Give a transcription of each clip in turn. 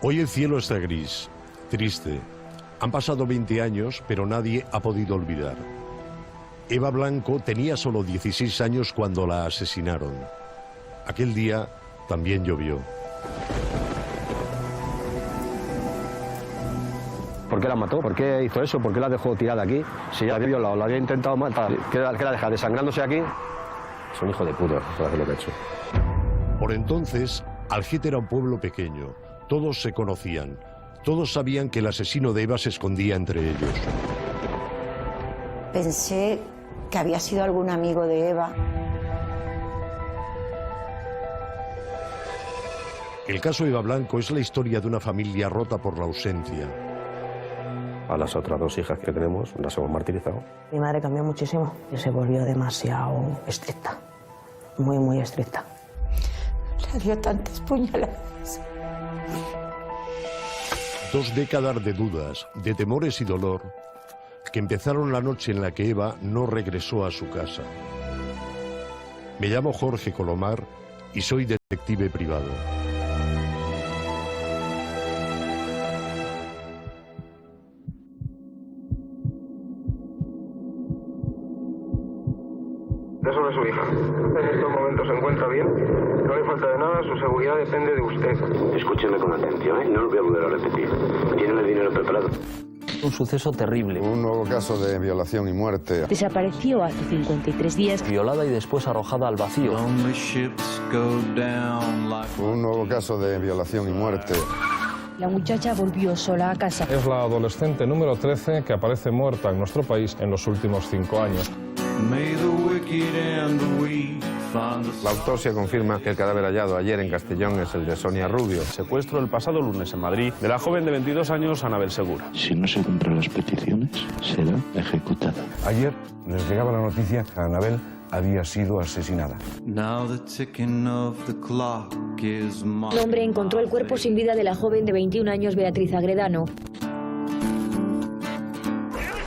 Hoy el cielo está gris, triste. Han pasado 20 años, pero nadie ha podido olvidar. Eva Blanco tenía solo 16 años cuando la asesinaron. Aquel día también llovió. ¿Por qué la mató? ¿Por qué hizo eso? ¿Por qué la dejó tirada aquí? Si ya la había violado, la había intentado matar, ¿qué la deja desangrándose aquí? Es un hijo de puta, eso es lo que ha hecho. Por entonces, Algete era un pueblo pequeño. Todos se conocían. Todos sabían que el asesino de Eva se escondía entre ellos. Pensé que había sido algún amigo de Eva. El caso Eva Blanco es la historia de una familia rota por la ausencia. A las otras dos hijas que tenemos las hemos martirizado. Mi madre cambió muchísimo y se volvió demasiado estricta, muy, muy estricta. Le dio tantas puñaladas. 2 décadas de dudas, de temores y dolor, que empezaron la noche en la que Eva no regresó a su casa. Me llamo Jorge Colomar y soy detective privado. Es sobre su hija. En estos momentos se encuentra bien, no le falta de nada, su seguridad depende de usted. Escúcheme con atención, ¿eh? No lo voy a volver a repetir. Tienen el dinero preparado. Un suceso terrible. Un nuevo caso de violación y muerte. Desapareció hace 53 días. Violada y después arrojada al vacío. Un nuevo caso de violación y muerte. La muchacha volvió sola a casa. Es la adolescente número 13 que aparece muerta en nuestro país en los últimos 5 años. La autopsia confirma que el cadáver hallado ayer en Castellón es el de Sonia Rubio. Secuestro el pasado lunes en Madrid de la joven de 22 años Anabel Segura. Si no se cumplen las peticiones, será ejecutada. Ayer les llegaba la noticia que Anabel había sido asesinada. Un hombre encontró el cuerpo sin vida de la joven de 21 años Beatriz Agredano.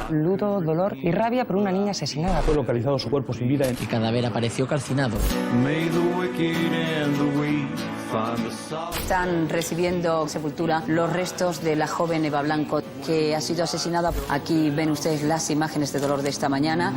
Luto, dolor y rabia por una niña asesinada. Fue localizado su cuerpo sin vida. El cadáver apareció calcinado. Están recibiendo sepultura los restos de la joven Eva Blanco, que ha sido asesinada. Aquí ven ustedes las imágenes de dolor de esta mañana.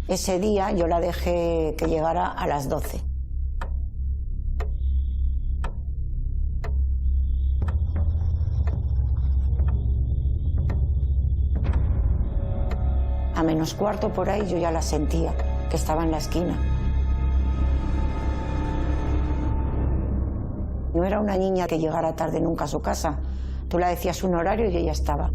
Ese día yo la dejé que llegara a las 12. A menos cuarto por ahí yo ya la sentía, que estaba en la esquina. No era una niña que llegara tarde nunca a su casa. Tú le decías un horario y ella estaba.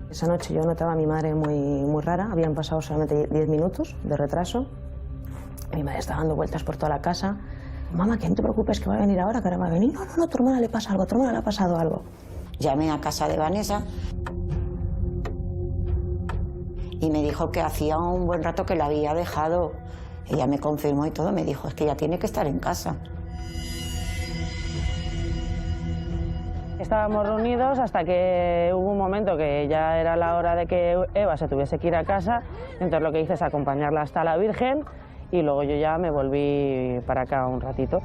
Esa noche yo notaba a mi madre muy rara. Habían pasado solamente 10 minutos de retraso. Mi madre estaba dando vueltas por toda la casa. Mamá, que no te preocupes, que va a venir ahora, que ahora va a venir. No, a tu hermana le pasa algo, a tu hermana le ha pasado algo. Llamé a casa de Vanessa y me dijo que hacía un buen rato que la había dejado. Ella me confirmó y todo, me dijo, es que ella tiene que estar en casa. Estábamos reunidos hasta que hubo un momento que ya era la hora de que Eva se tuviese que ir a casa. Entonces lo que hice es acompañarla hasta la Virgen y luego yo ya me volví para acá un ratito.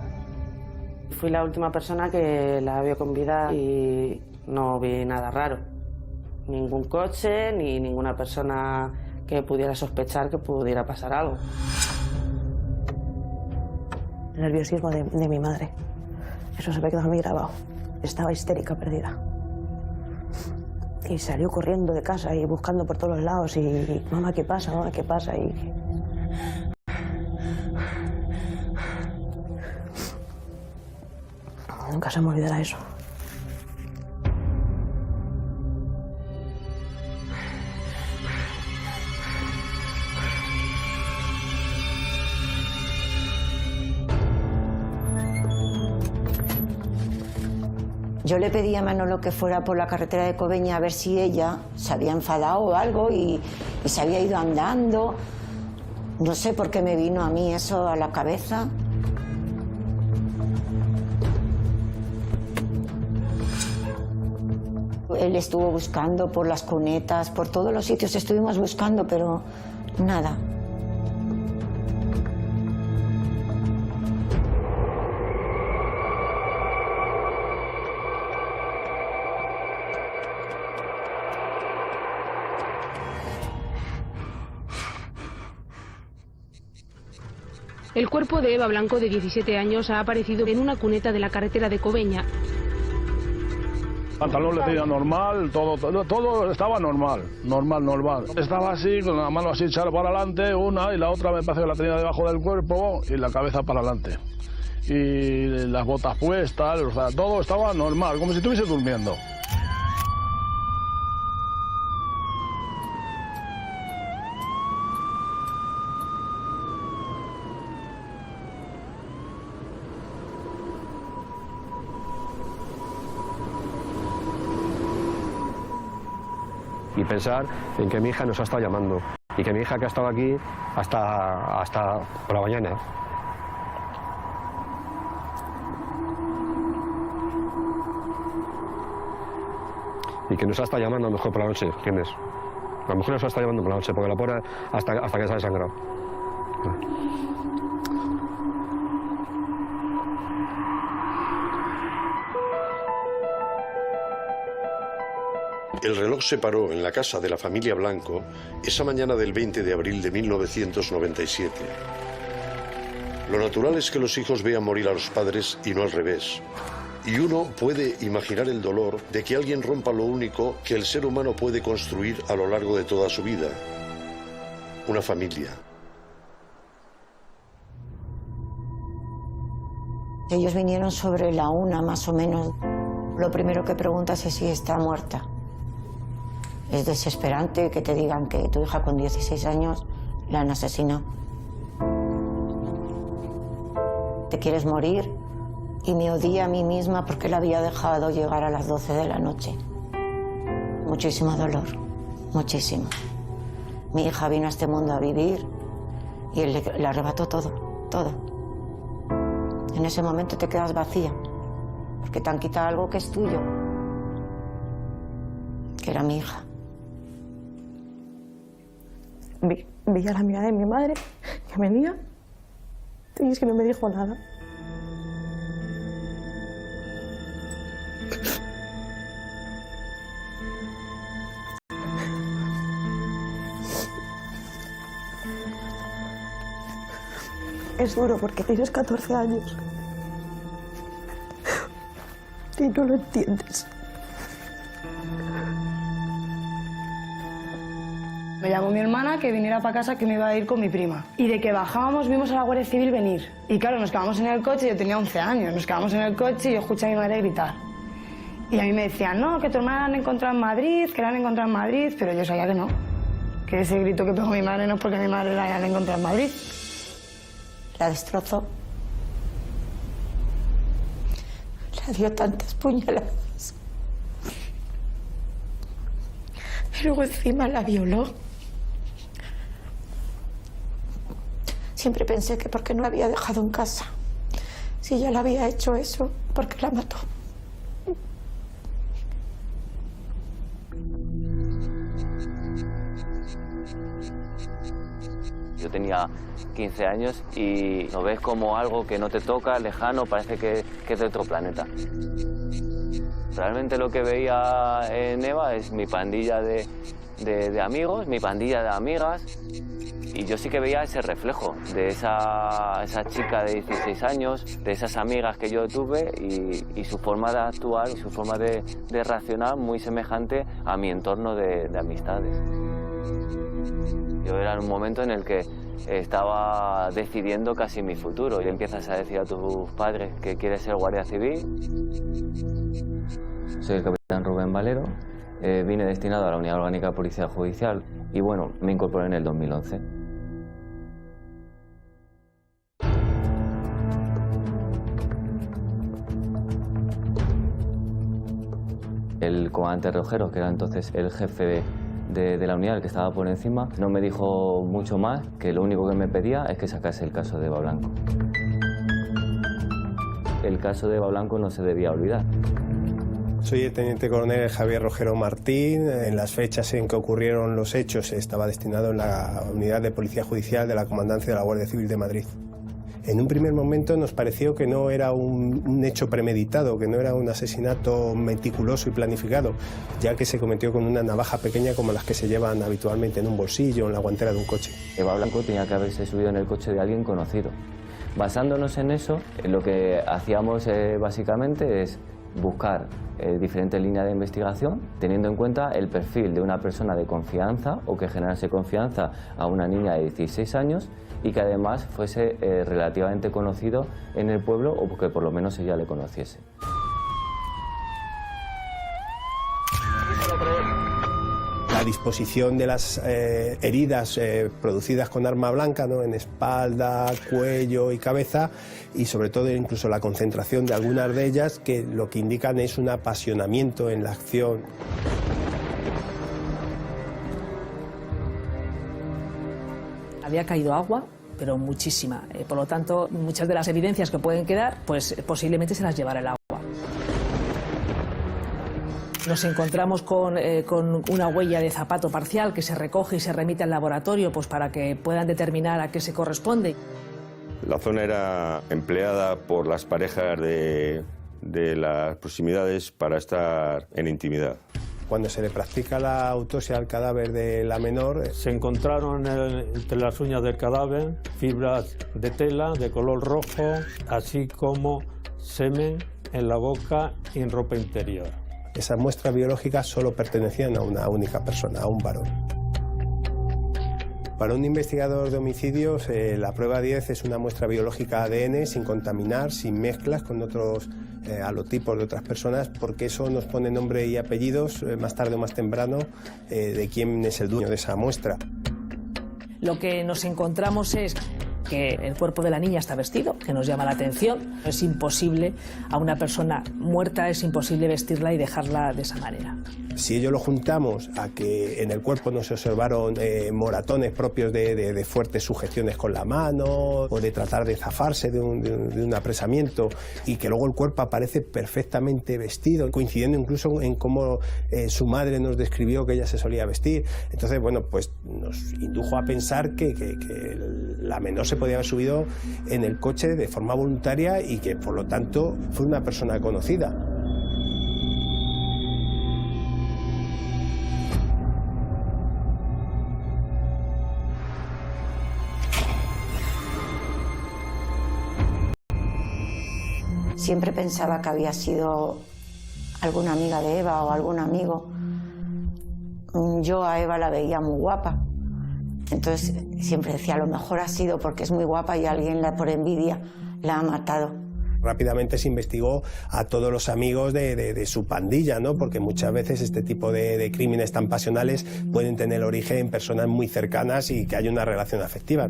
Fui la última persona que la vio con vida y no vi nada raro. Ningún coche ni ninguna persona que pudiera sospechar que pudiera pasar algo. El nerviosismo de mi madre. Eso se me quedó a mí grabado. Estaba histérica, perdida. Y salió corriendo de casa y buscando por todos los lados y mamá, ¿qué pasa? Mamá, ¿qué pasa? Y nunca se me olvidará eso. Yo le pedí a Manolo que fuera por la carretera de Cobeña a ver si ella se había enfadado o algo y se había ido andando. No sé por qué me vino a mí eso a la cabeza. Él estuvo buscando por las cunetas, por todos los sitios estuvimos buscando, pero nada. El cuerpo de Eva Blanco, de 17 años, ha aparecido en una cuneta de la carretera de Cobeña. Pantalón le tenía normal, todo estaba normal. Estaba así, con la mano así echada para adelante, una y la otra me parece que la tenía debajo del cuerpo y la cabeza para adelante. Y las botas puestas, o sea, todo estaba normal, como si estuviese durmiendo. Y pensar en que mi hija nos ha estado llamando y que mi hija que ha estado aquí hasta por la mañana. Y que nos ha estado llamando a lo mejor por la noche, ¿entiendes? A lo mejor nos ha estado llamando por la noche, porque la pobre hasta que se ha desangrado. El reloj se paró en la casa de la familia Blanco esa mañana del 20 de abril de 1997. Lo natural es que los hijos vean morir a los padres y no al revés. Y uno puede imaginar el dolor de que alguien rompa lo único que el ser humano puede construir a lo largo de toda su vida: una familia. Ellos vinieron sobre la 1 más o menos. Lo primero que preguntas es si está muerta. Es desesperante que te digan que tu hija con 16 años la han asesinado. Te quieres morir y me odié a mí misma porque la había dejado llegar a las 12 de la noche. Muchísimo dolor, muchísimo. Mi hija vino a este mundo a vivir y él le arrebató todo, todo. En ese momento te quedas vacía porque te han quitado algo que es tuyo, que era mi hija. Veía la mirada de mi madre, que venía, y es que no me dijo nada. Es duro porque tienes 14 años y no lo entiendes. Me llamó mi hermana que viniera para casa, que me iba a ir con mi prima. Y de que bajábamos vimos a la Guardia Civil venir. Y claro, nos quedamos en el coche, yo tenía 11 años, nos quedamos en el coche y yo escuché a mi madre gritar. Y a mí me decían, no, que tu hermana la han encontrado en Madrid, que la han encontrado en Madrid, pero yo sabía que no. Que ese grito que pegó mi madre no es porque mi madre la hayan encontrado en Madrid. La destrozó. Le dio tantas puñaladas. Y luego encima la violó. Siempre pensé que porque no la había dejado en casa. Si ya le había hecho eso, ¿por qué la mató? Yo tenía 15 años y lo ves como algo que no te toca, lejano, parece que es de otro planeta. Realmente lo que veía en Eva es mi pandilla de amigos, mi pandilla de amigas, y yo sí que veía ese reflejo de esa chica de 16 años, de esas amigas que yo tuve y su forma de actuar, su forma de reaccionar muy semejante a mi entorno de amistades. Yo era en un momento en el que estaba decidiendo casi mi futuro y empiezas a decir a tus padres que quieres ser guardia civil. Soy el capitán Rubén Valero, vine destinado a la Unidad Orgánica de Policía Judicial y bueno, me incorporé en el 2011. El comandante Rojero, que era entonces el jefe de la unidad, el que estaba por encima, no me dijo mucho más, que lo único que me pedía es que sacase el caso de Eva Blanco. El caso de Eva Blanco no se debía olvidar. Soy el teniente coronel Javier Rojero Martín. En las fechas en que ocurrieron los hechos estaba destinado en la unidad de policía judicial de la Comandancia de la Guardia Civil de Madrid. En un primer momento nos pareció que no era un hecho premeditado, que no era un asesinato meticuloso y planificado, ya que se cometió con una navaja pequeña como las que se llevan habitualmente en un bolsillo o en la guantera de un coche. Eva Blanco tenía que haberse subido en el coche de alguien conocido. Basándonos en eso, lo que hacíamos básicamente es buscar diferentes líneas de investigación, teniendo en cuenta el perfil de una persona de confianza o que generase confianza a una niña de 16 años y que además fuese relativamente conocido en el pueblo o que por lo menos ella le conociese. La disposición de las heridas producidas con arma blanca, ¿no?, en espalda, cuello y cabeza, y sobre todo incluso la concentración de algunas de ellas, que lo que indican es un apasionamiento en la acción. Había caído agua, pero muchísima. Por lo tanto, muchas de las evidencias que pueden quedar, pues posiblemente se las llevará el agua. Nos encontramos con una huella de zapato parcial que se recoge y se remite al laboratorio, pues para que puedan determinar a qué se corresponde. La zona era empleada por las parejas de las proximidades para estar en intimidad. Cuando se le practica la autopsia al cadáver de la menor, se encontraron entre las uñas del cadáver fibras de tela de color rojo, así como semen en la boca y en ropa interior. Esas muestras biológicas solo pertenecían a una única persona, a un varón. Para un investigador de homicidios, la prueba 10 es una muestra biológica ADN sin contaminar, sin mezclas con otros alotipos de otras personas, porque eso nos pone nombre y apellidos, más tarde o más temprano, de quién es el dueño de esa muestra. Lo que nos encontramos es que el cuerpo de la niña está vestido, que nos llama la atención. Es imposible, a una persona muerta es imposible vestirla y dejarla de esa manera. Si ello lo juntamos a que en el cuerpo no se observaron moratones propios de fuertes sujeciones con la mano o de tratar de zafarse de un apresamiento, y que luego el cuerpo aparece perfectamente vestido, coincidiendo incluso en cómo su madre nos describió que ella se solía vestir, entonces, bueno, pues nos indujo a pensar que la menor se podía haber subido en el coche de forma voluntaria y que, por lo tanto, fue una persona conocida. Siempre pensaba que había sido alguna amiga de Eva o algún amigo. Yo a Eva la veía muy guapa. Entonces siempre decía, a lo mejor ha sido porque es muy guapa y alguien por envidia la ha matado. Rápidamente se investigó a todos los amigos de su pandilla, ¿no? Porque muchas veces este tipo de crímenes tan pasionales pueden tener origen en personas muy cercanas y que hay una relación afectiva.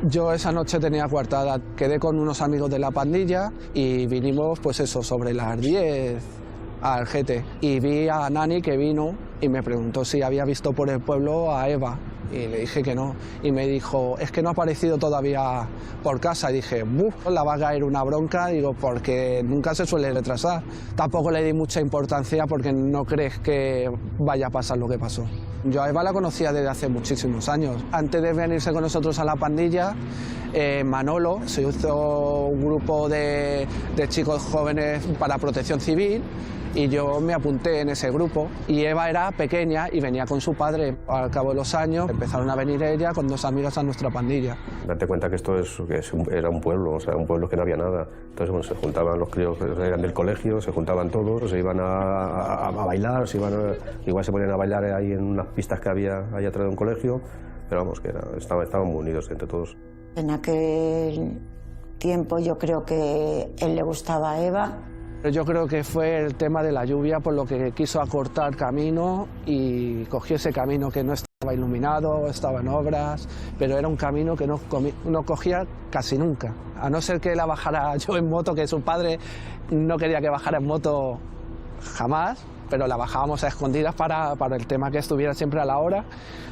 Yo esa noche tenía coartada, quedé con unos amigos de la pandilla y vinimos, pues eso, sobre las 10 al GT. Y vi a Nani que vino y me preguntó si había visto por el pueblo a Eva. Y le dije que no. Y me dijo, es que no ha aparecido todavía por casa. Y dije, ¡buf! La va a caer una bronca, digo, porque nunca se suele retrasar. Tampoco le di mucha importancia porque no crees que vaya a pasar lo que pasó. Yo a Eva la conocía desde hace muchísimos años. Antes de venirse con nosotros a la pandilla, Manolo se hizo un grupo de chicos jóvenes para protección civil y yo me apunté en ese grupo. Y Eva era pequeña y venía con su padre. Al cabo de los años empezaron a venir ella con dos amigas a nuestra pandilla. Date cuenta que esto era un pueblo, o sea, un pueblo que no había nada. Entonces, bueno, se juntaban los críos que eran del colegio, se juntaban todos, se iban a bailar, igual se ponían a bailar ahí en unas pistas que había ahí atrás de un colegio, pero vamos, que estaban muy unidos entre todos. En aquel tiempo yo creo que él le gustaba a Eva, Yo creo que fue el tema de la lluvia por lo que quiso acortar camino y cogió ese camino que no estaba iluminado, estaba en obras, pero era un camino que no cogía casi nunca. A no ser que la bajara yo en moto, que su padre no quería que bajara en moto jamás, pero la bajábamos a escondidas para el tema que estuviera siempre a la hora,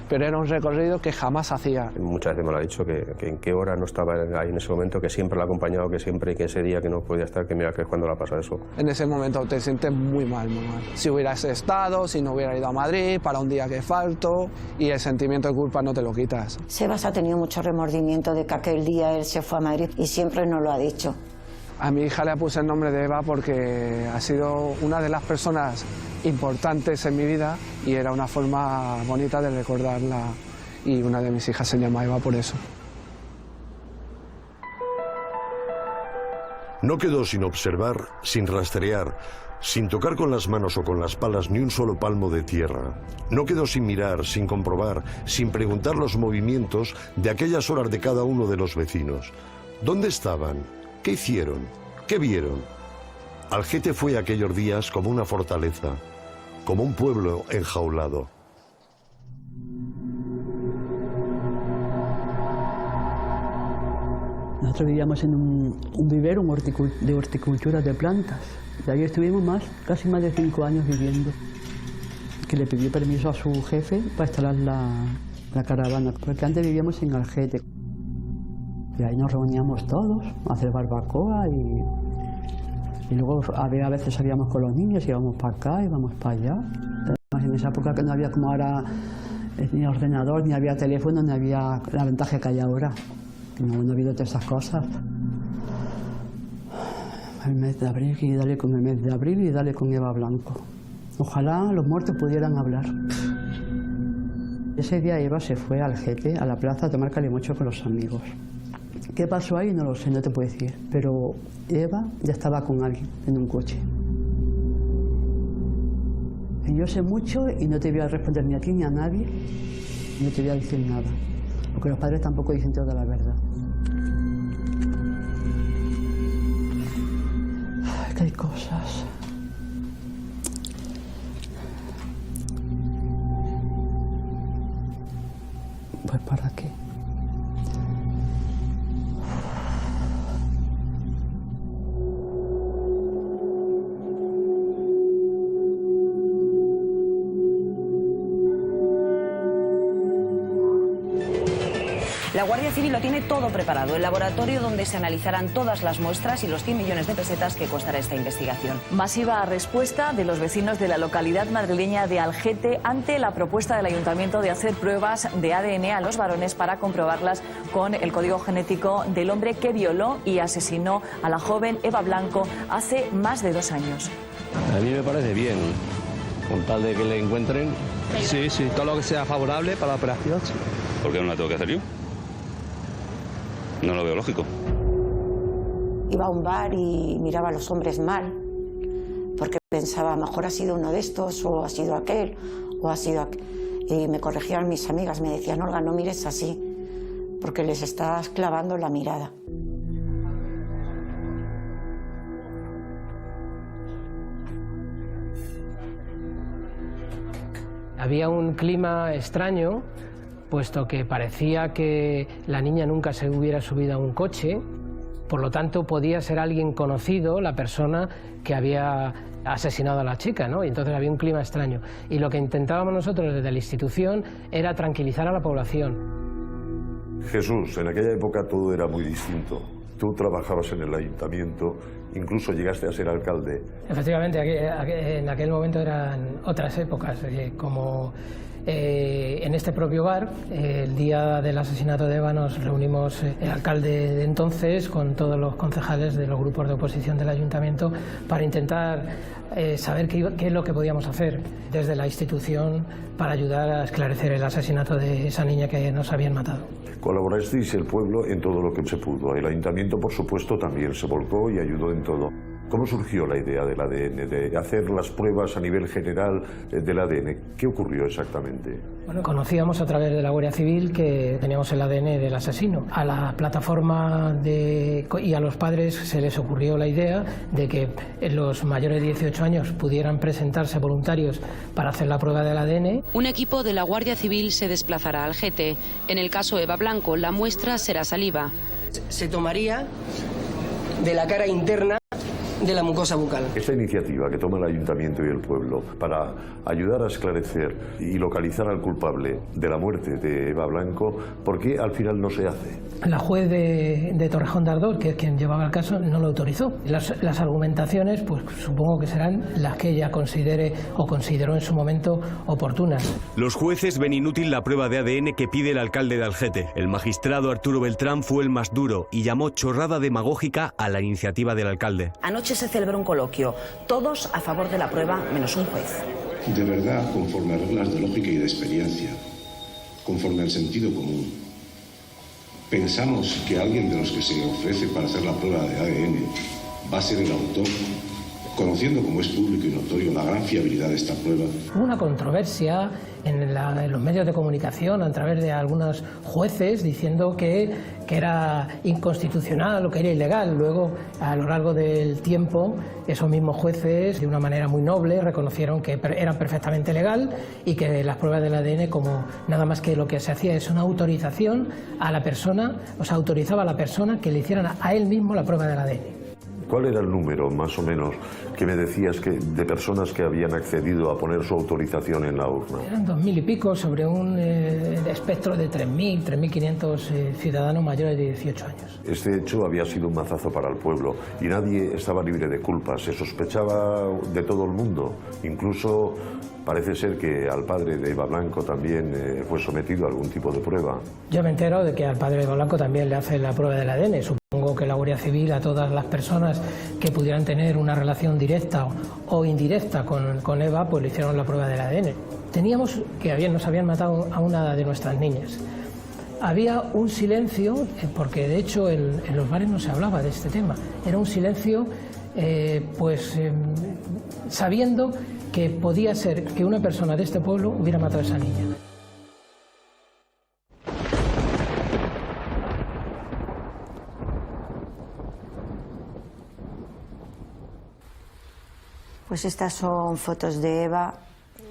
pero era un recorrido que jamás hacía. Muchas veces me lo ha dicho, que en qué hora no estaba ahí en ese momento, que siempre la ha acompañado, que siempre, que ese día que no podía estar, que mira que es cuando le ha pasado eso. En ese momento te sientes muy mal, muy mal. Si hubieras estado, si no hubiera ido a Madrid, para un día que falto, y el sentimiento de culpa no te lo quitas. Sebas ha tenido mucho remordimiento de que aquel día él se fue a Madrid y siempre nos lo ha dicho. A mi hija le puse el nombre de Eva porque ha sido una de las personas importantes en mi vida y era una forma bonita de recordarla, y una de mis hijas se llama Eva por eso. No quedó sin observar, sin rastrear, sin tocar con las manos o con las palas ni un solo palmo de tierra. No quedó sin mirar, sin comprobar, sin preguntar los movimientos de aquellas horas de cada uno de los vecinos. ¿Dónde estaban? ¿Qué hicieron? ¿Qué vieron? Algete fue aquellos días como una fortaleza, como un pueblo enjaulado. Nosotros vivíamos en un vivero de horticultura de plantas. Y ahí estuvimos casi más de 5 años viviendo. Que le pidió permiso a su jefe para instalar la caravana, porque antes vivíamos en Algete. Y ahí nos reuníamos todos a hacer barbacoa y luego a veces salíamos con los niños, íbamos para acá, íbamos para allá. Además, en esa época que no había como ahora ni ordenador, ni había teléfono, ni había la ventaja que hay ahora. No ha habido todas esas cosas. El mes de abril, y dale con el mes de abril y dale con Eva Blanco. Ojalá los muertos pudieran hablar. Ese día Eva se fue al Algete, a la plaza, a tomar calimocho con los amigos. ¿Qué pasó ahí? No lo sé, no te puedo decir. Pero Eva ya estaba con alguien en un coche. Y yo sé mucho y no te voy a responder ni a ti ni a nadie, no te voy a decir nada. Porque los padres tampoco dicen toda la verdad. Ay, que hay cosas. Voy para aquí. La Guardia Civil lo tiene todo preparado, el laboratorio donde se analizarán todas las muestras y los 100 millones de pesetas que costará esta investigación. Masiva respuesta de los vecinos de la localidad madrileña de Algete ante la propuesta del ayuntamiento de hacer pruebas de ADN a los varones para comprobarlas con el código genético del hombre que violó y asesinó a la joven Eva Blanco hace más de 2 años. A mí me parece bien, con tal de que le encuentren. Sí, todo lo que sea favorable para la operación. Sí. ¿Por qué no la tengo que hacer yo? No lo veo lógico. Iba a un bar y miraba a los hombres mal, porque pensaba, mejor ha sido uno de estos, o ha sido aquel, o ha sido aquel. Y me corregían mis amigas, me decían, Olga, no mires así, porque les estás clavando la mirada. Había un clima extraño, puesto que parecía que la niña nunca se hubiera subido a un coche, por lo tanto podía ser alguien conocido, la persona que había asesinado a la chica, ¿no? Y entonces había un clima extraño. Y lo que intentábamos nosotros desde la institución era tranquilizar a la población. Jesús, en aquella época todo era muy distinto. Tú trabajabas en el ayuntamiento, incluso llegaste a ser alcalde. Efectivamente, en aquel momento eran otras épocas, como en este propio bar, el día del asesinato de Eva, nos reunimos el alcalde de entonces con todos los concejales de los grupos de oposición del ayuntamiento para intentar saber qué es lo que podíamos hacer desde la institución para ayudar a esclarecer el asesinato de esa niña que nos habían matado. Colaborasteis el pueblo en todo lo que se pudo. El ayuntamiento, por supuesto, también se volcó y ayudó en todo. ¿Cómo surgió la idea del ADN, de hacer las pruebas a nivel general del ADN? ¿Qué ocurrió exactamente? Bueno, conocíamos a través de la Guardia Civil que teníamos el ADN del asesino. A la plataforma y a los padres se les ocurrió la idea de que los mayores de 18 años pudieran presentarse voluntarios para hacer la prueba del ADN. Un equipo de la Guardia Civil se desplazará a Algete. En el caso Eva Blanco, la muestra será saliva. Se tomaría de la cara interna de la mucosa bucal. Esta iniciativa que toma el Ayuntamiento y el pueblo para ayudar a esclarecer y localizar al culpable de la muerte de Eva Blanco, ¿por qué al final no se hace? La juez de Torrejón de Ardoz, que es quien llevaba el caso, no lo autorizó. Las argumentaciones, pues supongo que serán las que ella considere o consideró en su momento oportunas. Los jueces ven inútil la prueba de ADN que pide el alcalde de Algete. El magistrado Arturo Beltrán fue el más duro y llamó chorrada demagógica a la iniciativa del alcalde. Anoche se celebró un coloquio, todos a favor de la prueba, menos un juez. De verdad, conforme a reglas de lógica y de experiencia, conforme al sentido común, pensamos que alguien de los que se ofrece para hacer la prueba de ADN va a ser el autor, conociendo como es público y notorio la gran fiabilidad de esta prueba. Hubo una controversia en los medios de comunicación a través de algunos jueces diciendo que era inconstitucional o que era ilegal. Luego, a lo largo del tiempo, esos mismos jueces, de una manera muy noble, reconocieron que era perfectamente legal y que las pruebas del ADN, como nada más que lo que se hacía es una autorización a la persona, o sea, autorizaba a la persona que le hicieran a él mismo la prueba del ADN. ¿Cuál era el número, más o menos, que me decías de personas que habían accedido a poner su autorización en la urna? Eran 2000 y pico sobre un espectro de 3000, 3500 ciudadanos mayores de 18 años. Este hecho había sido un mazazo para el pueblo y nadie estaba libre de culpa. Se sospechaba de todo el mundo. Incluso parece ser que al padre de Eva Blanco también fue sometido a algún tipo de prueba. Yo me entero de que al padre de Eva Blanco también le hacen la prueba del ADN. Supongo que la Guardia Civil a todas las personas que pudieran tener una relación directa o indirecta con Eva, pues le hicieron la prueba del ADN. Teníamos que nos habían matado a una de nuestras niñas. Había un silencio, porque de hecho en los bares no se hablaba de este tema. Era un silencio, sabiendo que podía ser que una persona de este pueblo hubiera matado a esa niña. Pues estas son fotos de Eva.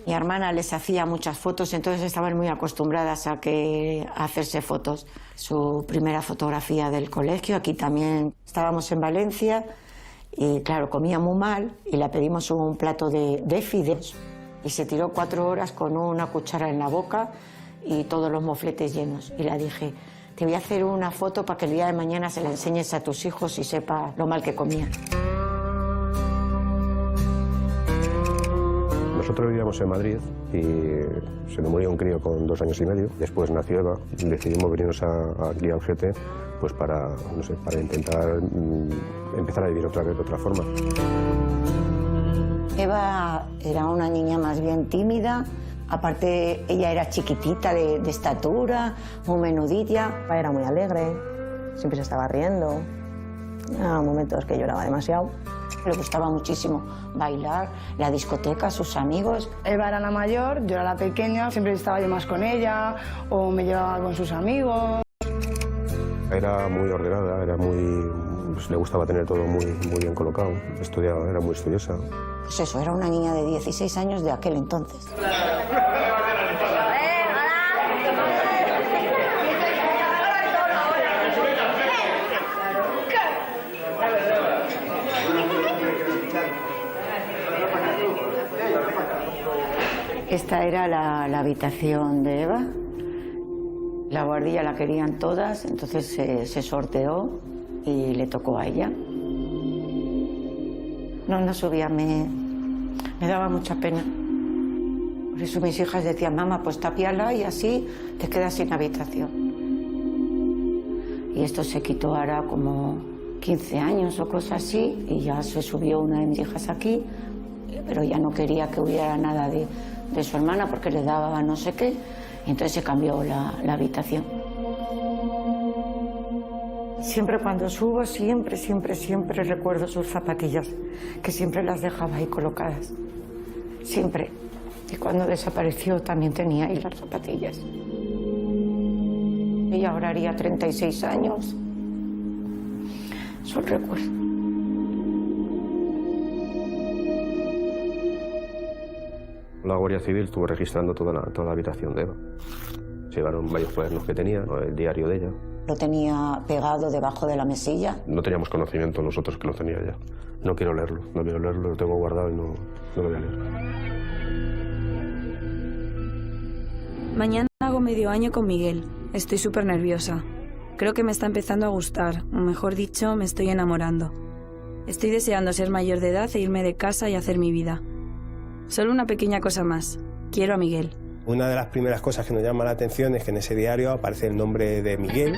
Mi hermana les hacía muchas fotos, entonces estaban muy acostumbradas a hacerse fotos. Su primera fotografía del colegio, aquí también estábamos en Valencia, y claro, comía muy mal y le pedimos un plato de fideos. Y se tiró 4 horas con una cuchara en la boca y todos los mofletes llenos. Y le dije, te voy a hacer una foto para que el día de mañana se la enseñes a tus hijos y sepa lo mal que comían. Nosotros vivíamos en Madrid y se nos murió un crío con 2 años y medio. Después nació Eva. Decidimos venirnos aquí a Algete pues para intentar empezar a vivir otra vez de otra forma. Eva era una niña más bien tímida. Aparte, ella era chiquitita de estatura, muy menudilla. Era muy alegre, siempre se estaba riendo. Había momentos que lloraba demasiado. Le gustaba muchísimo bailar, la discoteca, sus amigos. Eva era la mayor, yo era la pequeña, siempre estaba yo más con ella o me llevaba con sus amigos. Era muy ordenada, le gustaba tener todo muy bien colocado, estudiaba, era muy estudiosa. Pues eso, era una niña de 16 años de aquel entonces. Esta era la habitación de Eva. La guardia la querían todas, entonces se sorteó y le tocó a ella. No subía, me daba mucha pena. Por eso mis hijas decían, mamá, pues tápiala y así te quedas sin habitación. Y esto se quitó ahora como 15 años o cosas así, y ya se subió una de mis hijas aquí, pero ya no quería que hubiera nada de su hermana porque le daba no sé qué, y entonces se cambió la habitación. Siempre cuando subo, siempre recuerdo sus zapatillas, que siempre las dejaba ahí colocadas. Siempre. Y cuando desapareció también tenía ahí las zapatillas. Ella ahora haría 36 años. Es un recuerdo. La Guardia Civil estuvo registrando toda la habitación de Eva. Se llevaron varios cuadernos que tenía, el diario de ella. Lo tenía pegado debajo de la mesilla. No teníamos conocimiento nosotros que lo tenía ella. No quiero leerlo, lo tengo guardado y no lo voy a leer. Mañana hago medio año con Miguel. Estoy súper nerviosa. Creo que me está empezando a gustar, o mejor dicho, me estoy enamorando. Estoy deseando ser mayor de edad e irme de casa y hacer mi vida. Solo una pequeña cosa más. Quiero a Miguel. Una de las primeras cosas que nos llama la atención es que en ese diario aparece el nombre de Miguel.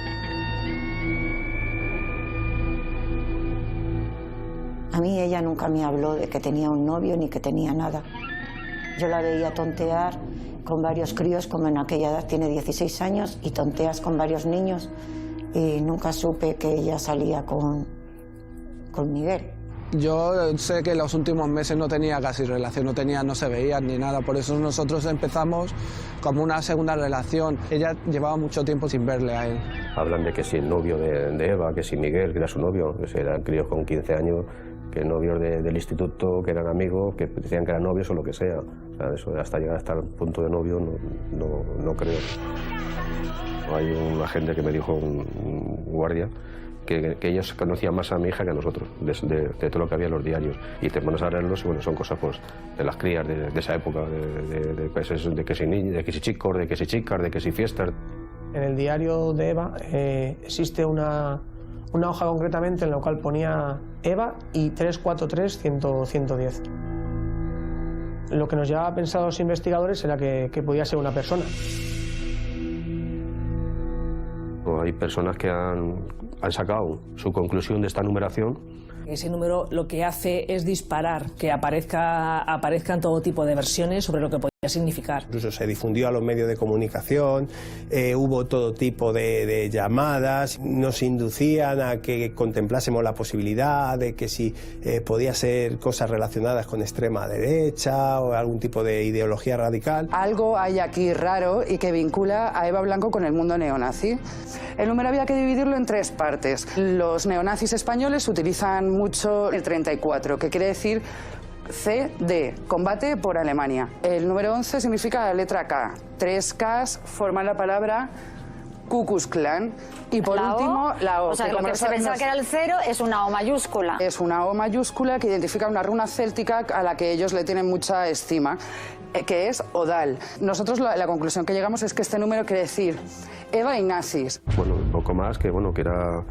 A mí ella nunca me habló de que tenía un novio ni que tenía nada. Yo la veía tontear con varios críos, como en aquella edad tiene 16 años, y tonteas con varios niños, y nunca supe que ella salía con Miguel. Yo sé que en los últimos meses no tenía casi relación, no se veían ni nada, por eso nosotros empezamos como una segunda relación. Ella llevaba mucho tiempo sin verle a él. Hablan de que si el novio de Eva, que si Miguel, que era su novio, que eran críos con 15 años, que novios del instituto, que eran amigos, que decían que eran novios o lo que sea. O sea, eso hasta llegar hasta el punto de novio no creo. Hay un agente que me dijo, un guardia, que ellos conocían más a mi hija que a nosotros, de todo lo que había en los diarios. Y te pones a leerlos y bueno, son cosas pues, de las crías de esa época, de que si niños, de que si chicos, de que si chicas, de que si fiestas. En el diario de Eva existe una hoja concretamente en la cual ponía Eva y 343-110. Lo que nos llevaba a pensar a los investigadores era que podía ser una persona. Hay personas que han sacado su conclusión de esta numeración. Ese número lo que hace es disparar, que aparezcan todo tipo de versiones sobre lo que podría significar. Incluso se difundió a los medios de comunicación, hubo todo tipo de llamadas, nos inducían a que contemplásemos la posibilidad de que si podía ser cosas relacionadas con extrema derecha o algún tipo de ideología radical. Algo hay aquí raro y que vincula a Eva Blanco con el mundo neonazi. El número había que dividirlo en 3 partes. Los neonazis españoles utilizan mucho el 34, que quiere decir CD, combate por Alemania. El número 11 significa la letra K. 3 Ks forman la palabra Ku Klux Klan. Y por último, la O. O sea, que lo que se pensaba que era el 0 es una O mayúscula. Es una O mayúscula que identifica una runa céltica a la que ellos le tienen mucha estima, que es Odal. Nosotros la conclusión que llegamos es que este número quiere decir Eva y nazis. Bueno, un poco más que era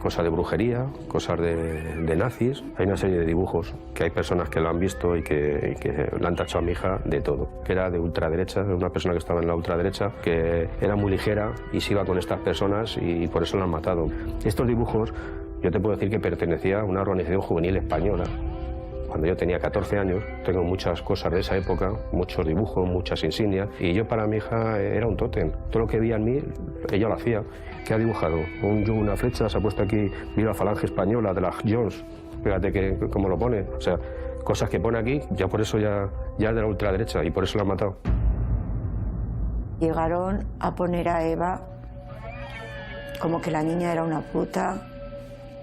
cosa de brujería, cosas de nazis. Hay una serie de dibujos que hay personas que lo han visto y que le han tachado a mi hija de todo. Que era de ultraderecha, una persona que estaba en la ultraderecha, que era muy ligera y se iba con estas personas y por eso la han matado. Estos dibujos, yo te puedo decir que pertenecía a una organización juvenil española. Cuando yo tenía 14 años, tengo muchas cosas de esa época, muchos dibujos, muchas insignias, y yo para mi hija era un tótem. Todo lo que veía en mí, ella lo hacía. ¿Qué ha dibujado? Una flecha, se ha puesto aquí, viva la falange española de las Jones. Fíjate cómo lo pone. O sea, cosas que pone aquí, ya por eso ya es de la ultraderecha, y por eso la han matado. Llegaron a poner a Eva como que la niña era una puta,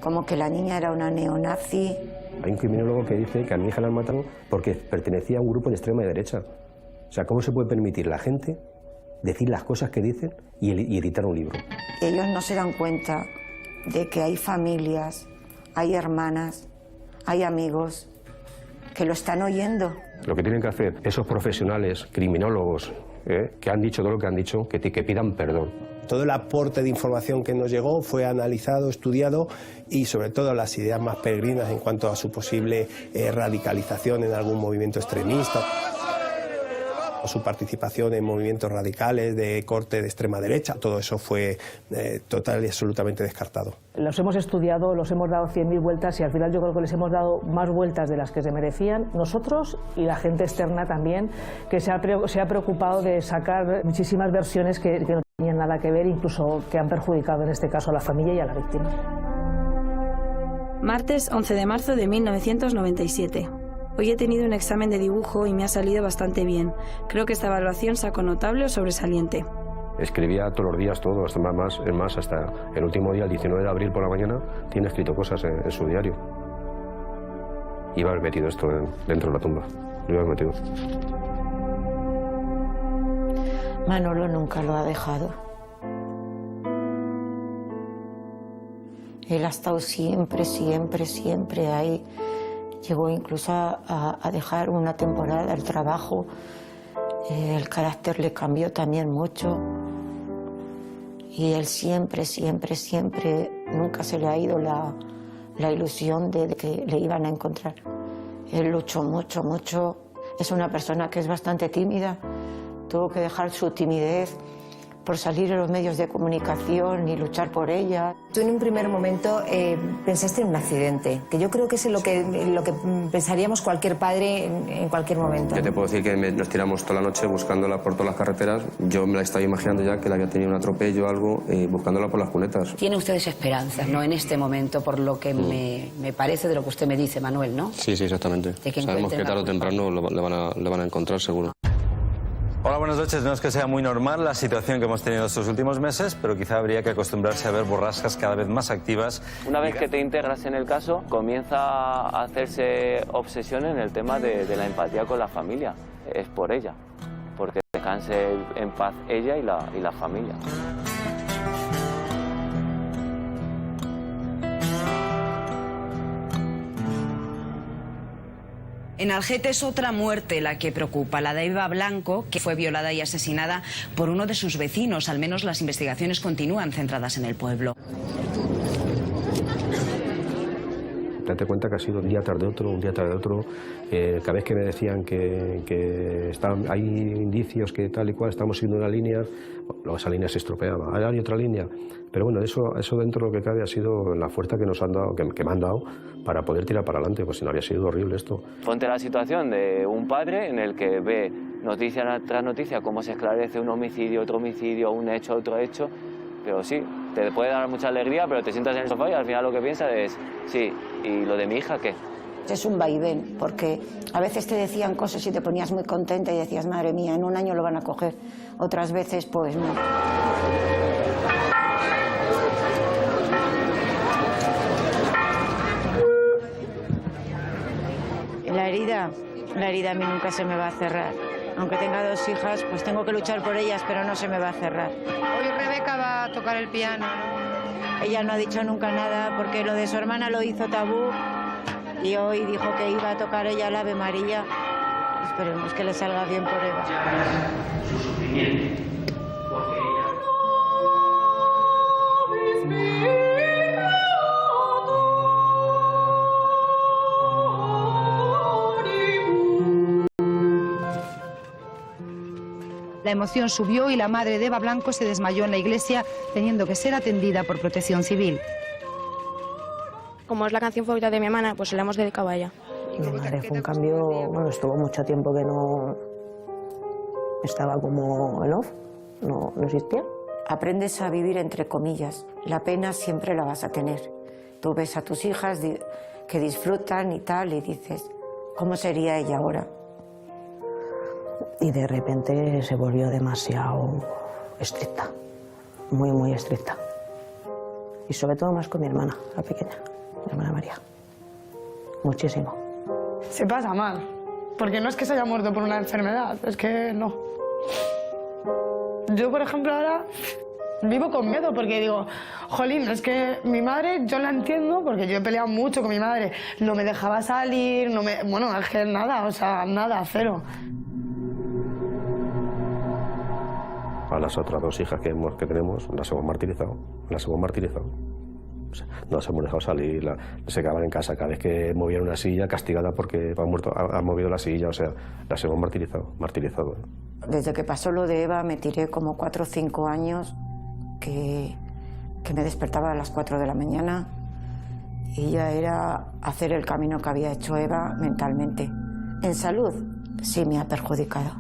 como que la niña era una neonazi. Hay un criminólogo que dice que a mi hija la han matado porque pertenecía a un grupo de extrema derecha. O sea, ¿cómo se puede permitir la gente decir las cosas que dicen y editar un libro? Ellos no se dan cuenta de que hay familias, hay hermanas, hay amigos que lo están oyendo. Lo que tienen que hacer esos profesionales, criminólogos, que han dicho todo lo que han dicho, que pidan perdón. Todo el aporte de información que nos llegó fue analizado, estudiado y sobre todo las ideas más peregrinas en cuanto a su posible radicalización en algún movimiento extremista, o su participación en movimientos radicales de corte de extrema derecha. Todo eso fue total y absolutamente descartado. Los hemos estudiado, los hemos dado 100.000 vueltas y al final yo creo que les hemos dado más vueltas de las que se merecían nosotros y la gente externa también, que se ha preocupado de sacar muchísimas versiones que no tenían nada que ver, incluso que han perjudicado en este caso a la familia y a la víctima. Martes 11 de marzo de 1997. Hoy he tenido un examen de dibujo y me ha salido bastante bien. Creo que esta evaluación sacó notable o sobresaliente. Escribía todos los días todo, es más, hasta el último día, el 19 de abril por la mañana, tiene escrito cosas en su diario. Iba a haber metido esto dentro de la tumba, lo iba a haber metido. Manolo nunca lo ha dejado. Él ha estado siempre, siempre, siempre ahí. Llegó incluso a dejar una temporada el trabajo. El carácter le cambió también mucho. Y él siempre, siempre, siempre, nunca se le ha ido la ilusión de que le iban a encontrar. Él luchó mucho, mucho. Es una persona que es bastante tímida. Tuvo que dejar su timidez por salir en los medios de comunicación y luchar por ella. Tú en un primer momento pensaste en un accidente, que yo creo que es lo que pensaríamos cualquier padre en cualquier momento. Yo te puedo decir que nos tiramos toda la noche buscándola por todas las carreteras. Yo me la estaba imaginando ya que le había tenido un atropello o algo, buscándola por las cunetas. Tiene ustedes esperanzas, ¿no? En este momento, por lo que me parece de lo que usted me dice, Manuel, ¿no? Sí, exactamente. Sabemos que tarde o temprano le van a encontrar seguro. Hola, buenas noches. No es que sea muy normal la situación que hemos tenido estos últimos meses, pero quizá habría que acostumbrarse a ver borrascas cada vez más activas. Una vez que te integras en el caso, comienza a hacerse obsesión en el tema de la empatía con la familia. Es por ella, porque descanse en paz ella y la familia. En Algete es otra muerte la que preocupa, la de Eva Blanco, que fue violada y asesinada por uno de sus vecinos. Al menos las investigaciones continúan centradas en el pueblo. Date cuenta que ha sido un día tras de otro, un día tras de otro. Cada vez que me decían que hay indicios que tal y cual, estamos siguiendo una línea, luego esa línea se estropeaba. Hay otra línea. Pero bueno, eso dentro de lo que cabe ha sido la fuerza que nos han dado, que me han dado para poder tirar para adelante, pues si no habría sido horrible esto. Ponte la situación de un padre en el que ve noticia tras noticia cómo se esclarece un homicidio, un hecho, otro hecho. Pero sí, te puede dar mucha alegría, pero te sientas en el sofá y al final lo que piensas es, sí, ¿y lo de mi hija qué? Es un vaivén, porque a veces te decían cosas y te ponías muy contenta y decías, madre mía, en un año lo van a coger. Otras veces, pues no. La herida a mí nunca se me va a cerrar. Aunque tenga dos hijas, pues tengo que luchar por ellas, pero no se me va a cerrar. Hoy Rebeca va a tocar el piano, ¿no? Ella no ha dicho nunca nada, porque lo de su hermana lo hizo tabú y hoy dijo que iba a tocar ella el Ave María. Esperemos que le salga bien por Eva. La emoción subió y la madre de Eva Blanco se desmayó en la iglesia, teniendo que ser atendida por Protección Civil. Como es la canción favorita de mi hermana, pues se la hemos dedicado a ella. Mi madre fue un cambio, bueno, estuvo mucho tiempo que no estaba como en off, no existía. Aprendes a vivir entre comillas. La pena siempre la vas a tener. Tú ves a tus hijas que disfrutan y tal y dices, ¿cómo sería ella ahora? Y de repente se volvió demasiado estricta, muy, muy estricta. Y sobre todo más con mi hermana, la pequeña, mi hermana María. Muchísimo. Se pasa mal, porque no es que se haya muerto por una enfermedad, es que no. Yo, por ejemplo, ahora vivo con miedo porque digo, jolín, es que mi madre, yo la entiendo porque yo he peleado mucho con mi madre. No me dejaba salir, bueno, es que nada, o sea, nada, cero. A las otras dos hijas que tenemos las hemos martirizado, O sea, no las hemos dejado salir, se quedaban en casa cada vez que movían una silla, castigada porque han movido la silla, o sea, las hemos martirizado. Desde que pasó lo de Eva me tiré como 4 o 5 años que me despertaba a las 4 de la mañana y ya era hacer el camino que había hecho Eva mentalmente. En salud, sí me ha perjudicado,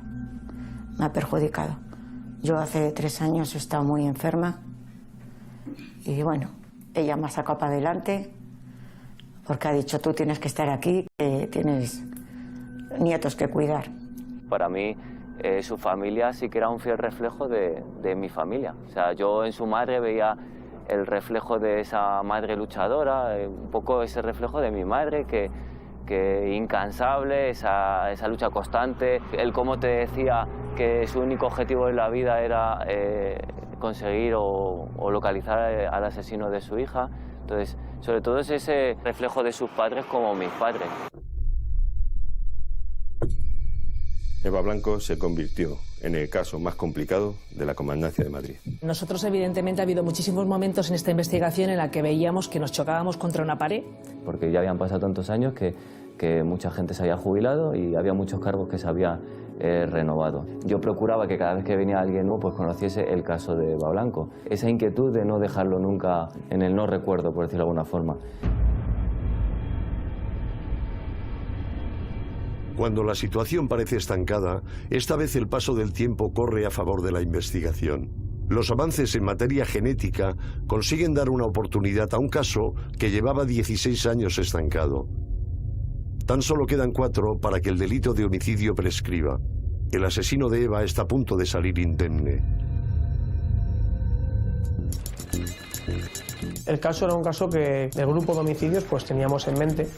Yo hace 3 años he estado muy enferma y bueno, ella me ha sacado para adelante porque ha dicho tú tienes que estar aquí, que tienes nietos que cuidar. Para mí, su familia sí que era un fiel reflejo de mi familia. O sea, yo en su madre veía el reflejo de esa madre luchadora, un poco ese reflejo de mi madre que incansable, esa lucha constante, el cómo te decía que su único objetivo en la vida era conseguir o localizar al asesino de su hija. Entonces, sobre todo es ese reflejo de sus padres como mis padres. Eva Blanco se convirtió en el caso más complicado de la Comandancia de Madrid. Nosotros, evidentemente, ha habido muchísimos momentos en esta investigación en la que veíamos que nos chocábamos contra una pared. Porque ya habían pasado tantos años que mucha gente se había jubilado y había muchos cargos que se habían renovado. Yo procuraba que cada vez que venía alguien nuevo pues conociese el caso de Eva Blanco. Esa inquietud de no dejarlo nunca en el no recuerdo, por decirlo de alguna forma. Cuando la situación parece estancada, esta vez el paso del tiempo corre a favor de la investigación. Los avances en materia genética consiguen dar una oportunidad a un caso que llevaba 16 años estancado. Tan solo quedan 4 para que el delito de homicidio prescriba. El asesino de Eva está a punto de salir indemne. El caso era un caso que el grupo de homicidios pues teníamos en mente.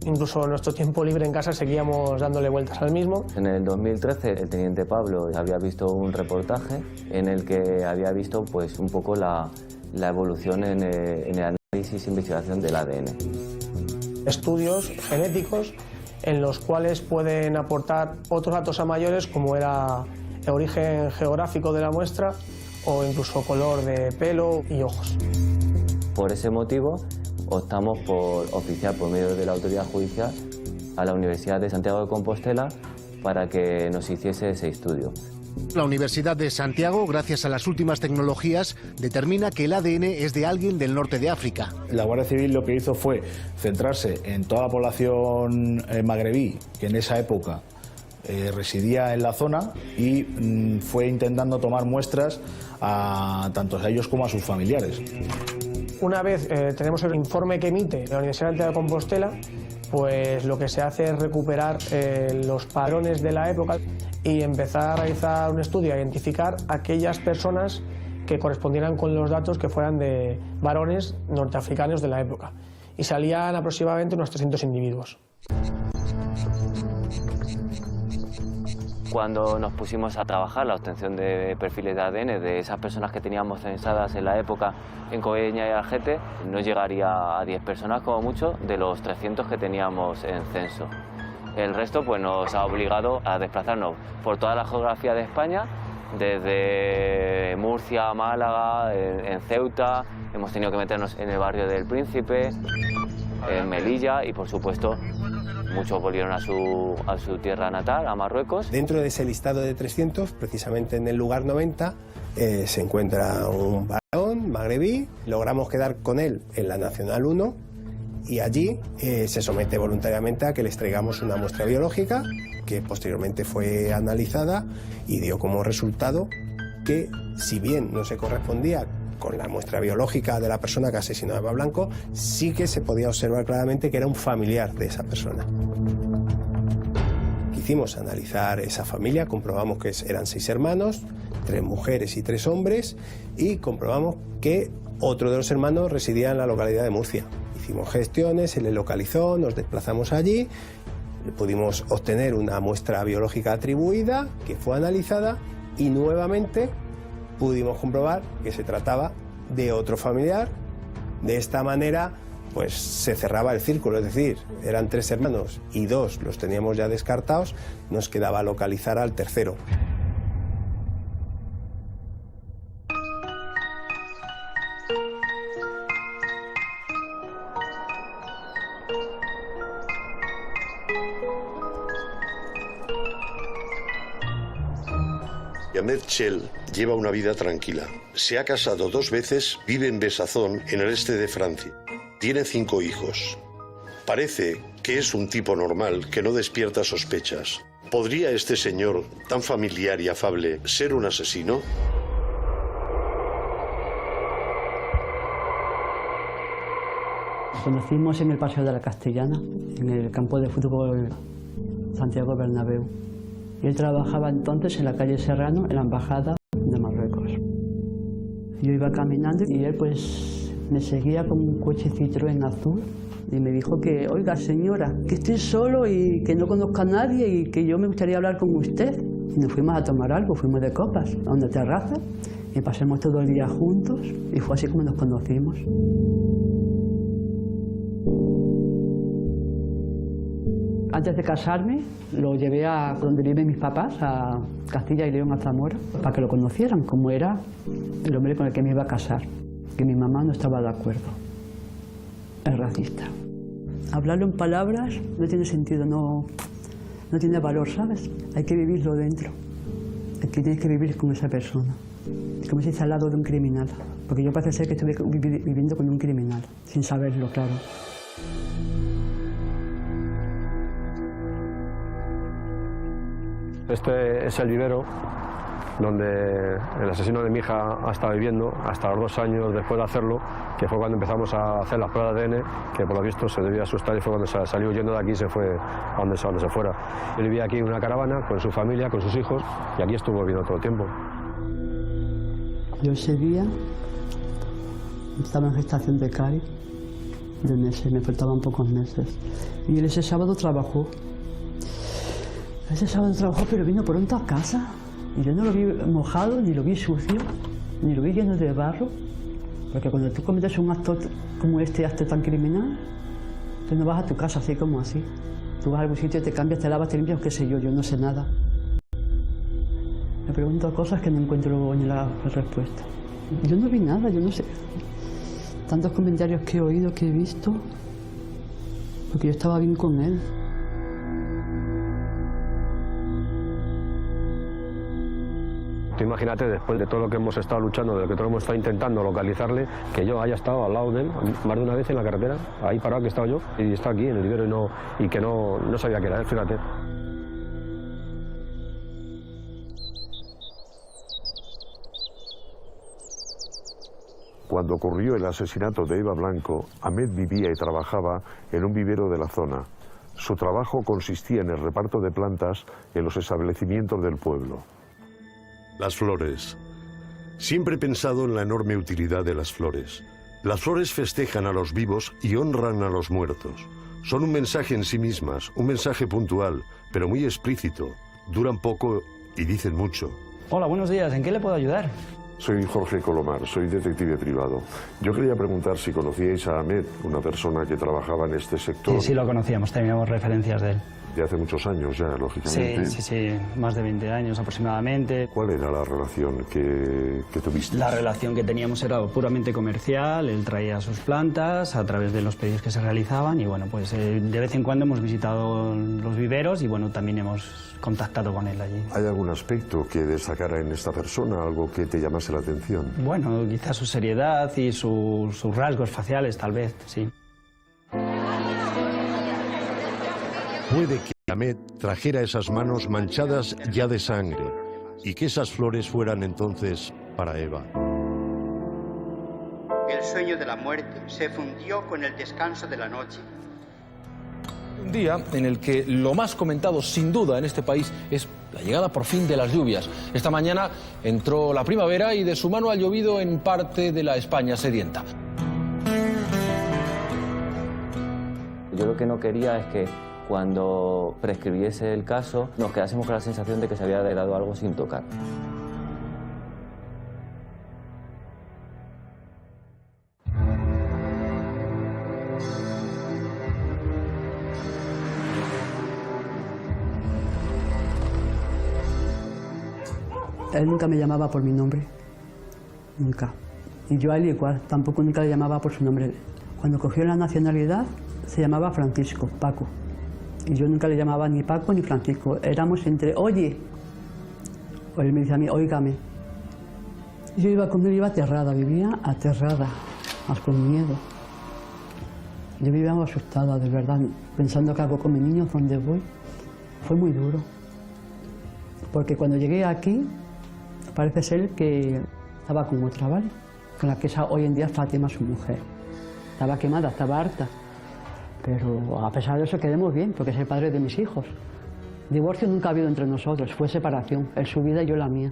Incluso en nuestro tiempo libre en casa seguíamos dándole vueltas al mismo. En el 2013 el teniente Pablo había visto un reportaje en el que había visto pues un poco la evolución en el análisis e investigación del ADN. Estudios genéticos en los cuales pueden aportar otros datos a mayores como era el origen geográfico de la muestra o incluso color de pelo y ojos. Por ese motivo optamos por oficiar por medio de la autoridad judicial a la Universidad de Santiago de Compostela para que nos hiciese ese estudio. La Universidad de Santiago, gracias a las últimas tecnologías, determina que el ADN es de alguien del norte de África. La Guardia Civil lo que hizo fue centrarse en toda la población magrebí que en esa época residía en la zona y fue intentando tomar muestras tanto a ellos como a sus familiares. Una vez tenemos el informe que emite la Universidad de Santiago de Compostela, pues lo que se hace es recuperar los patrones de la época y empezar a realizar un estudio, a identificar aquellas personas que correspondieran con los datos que fueran de varones norteafricanos de la época. Y salían aproximadamente unos 300 individuos. Cuando nos pusimos a trabajar la obtención de perfiles de ADN de esas personas que teníamos censadas en la época en Coveñas y Algete, no llegaría a 10 personas como mucho de los 300 que teníamos en censo. El resto pues, nos ha obligado a desplazarnos por toda la geografía de España, desde Murcia, Málaga, en Ceuta, hemos tenido que meternos en el barrio del Príncipe, en Melilla y por supuesto muchos volvieron a su tierra natal, a Marruecos. Dentro de ese listado de 300, precisamente en el lugar 90, se encuentra un varón magrebí. Logramos quedar con él en la Nacional 1 y allí se somete voluntariamente a que les traigamos una muestra biológica que posteriormente fue analizada y dio como resultado que, si bien no se correspondía con la muestra biológica de la persona que asesinó a Eva Blanco, sí que se podía observar claramente que era un familiar de esa persona. Quisimos analizar esa familia, comprobamos que eran 6 hermanos, 3 mujeres y 3 hombres, y comprobamos que otro de los hermanos residía en la localidad de Murcia. Hicimos gestiones, se le localizó, nos desplazamos allí, pudimos obtener una muestra biológica atribuida que fue analizada y nuevamente pudimos comprobar que se trataba de otro familiar. De esta manera pues se cerraba el círculo, es decir, eran 3 hermanos y 2 los teníamos ya descartados, nos quedaba localizar al tercero. Ahmed Chel lleva una vida tranquila. Se ha casado 2 veces, vive en Besazón, en el este de Francia. Tiene 5 hijos. Parece que es un tipo normal que no despierta sospechas. ¿Podría este señor, tan familiar y afable, ser un asesino? conocimos en el Paseo de la Castellana, en el campo de fútbol Santiago Bernabéu. Y él trabajaba entonces en la calle Serrano, en la Embajada de Marruecos. Yo iba caminando y él pues me seguía con un coche Citroën azul y me dijo que, oiga señora, que estoy solo y que no conozco a nadie y que yo me gustaría hablar con usted. Y nos fuimos a tomar algo, fuimos de copas a una terraza y pasamos todo el día juntos y fue así como nos conocimos. Antes de casarme, lo llevé a donde viven mis papás, a Castilla y León, a Zamora, para que lo conocieran, como era el hombre con el que me iba a casar, que mi mamá no estaba de acuerdo. Es racista. Hablarlo en palabras no tiene sentido, no tiene valor, ¿sabes? Hay que vivirlo dentro. Hay que tienes que vivir con esa persona. Como si dice al lado de un criminal. Porque yo parece ser que estuve viviendo con un criminal, sin saberlo, claro. Este es el vivero donde el asesino de mi hija ha estado viviendo hasta los 2 años después de hacerlo, que fue cuando empezamos a hacer las pruebas de ADN, que por lo visto se debía asustar y fue cuando salió huyendo de aquí y se fue a donde se fuera. Él vivía aquí en una caravana con su familia, con sus hijos, y aquí estuvo viviendo todo el tiempo. Yo ese día estaba en gestación de Cari, de meses, me faltaban pocos meses. Y él ese sábado trabajó. Ese sábado trabajó, pero vino pronto a casa. Y yo no lo vi mojado, ni lo vi sucio, ni lo vi lleno de barro. Porque cuando tú cometes un acto como este, acto tan criminal, tú no vas a tu casa así como así. Tú vas a algún sitio, te cambias, te lavas, te limpias, qué sé yo no sé nada. Me pregunto cosas que no encuentro ni la respuesta. Yo no vi nada, yo no sé. Tantos comentarios que he oído, que he visto, porque yo estaba bien con él. Tú imagínate, después de todo lo que hemos estado luchando, de lo que todos hemos estado intentando localizarle, que yo haya estado al lado de él más de una vez en la carretera, ahí parado que he estado yo, y está aquí en el vivero y que no sabía qué era él, fíjate. Cuando ocurrió el asesinato de Eva Blanco, Ahmed vivía y trabajaba en un vivero de la zona. Su trabajo consistía en el reparto de plantas en los establecimientos del pueblo. Las flores. Siempre he pensado en la enorme utilidad de las flores. Las flores festejan a los vivos y honran a los muertos. Son un mensaje en sí mismas, un mensaje puntual, pero muy explícito. Duran poco y dicen mucho. Hola, buenos días. ¿En qué le puedo ayudar? Soy Jorge Colomar, soy detective privado. Yo quería preguntar si conocíais a Ahmed, una persona que trabajaba en este sector. Sí, lo conocíamos, teníamos referencias de él. De hace muchos años ya, lógicamente. Sí, más de 20 años aproximadamente. ¿Cuál era la relación que tuviste? La relación que teníamos era puramente comercial, él traía sus plantas a través de los pedidos que se realizaban y bueno, pues de vez en cuando hemos visitado los viveros y bueno, también hemos contactado con él allí. ¿Hay algún aspecto que destacara en esta persona, algo que te llamase la atención? Bueno, quizás su seriedad y sus rasgos faciales, tal vez, sí. Puede que Ahmed trajera esas manos manchadas ya de sangre y que esas flores fueran entonces para Eva. El sueño de la muerte se fundió con el descanso de la noche. Un día en el que lo más comentado sin duda en este país es la llegada por fin de las lluvias. Esta mañana entró la primavera y de su mano ha llovido en parte de la España sedienta. Yo lo que no quería es que cuando prescribiese el caso nos quedásemos con la sensación de que se había dado algo sin tocar. Él nunca me llamaba por mi nombre, nunca. Y yo a él igual, tampoco nunca le llamaba por su nombre. Cuando cogió la nacionalidad se llamaba Francisco, Paco. Y yo nunca le llamaba ni Paco ni Francisco. Éramos entre, oye. O él me decía a mí, óigame. Yo iba con él, iba aterrada, vivía aterrada, más con miedo. Yo vivía asustada, de verdad, pensando qué hago con mis niños, dónde voy. Fue muy duro. Porque cuando llegué aquí, parece ser que estaba con otra, ¿vale? Con la que hoy en día es Fátima, su mujer. Estaba quemada, estaba harta. Pero a pesar de eso quedemos bien, porque es el padre de mis hijos. Divorcio nunca ha habido entre nosotros, fue separación. Él su vida y yo la mía.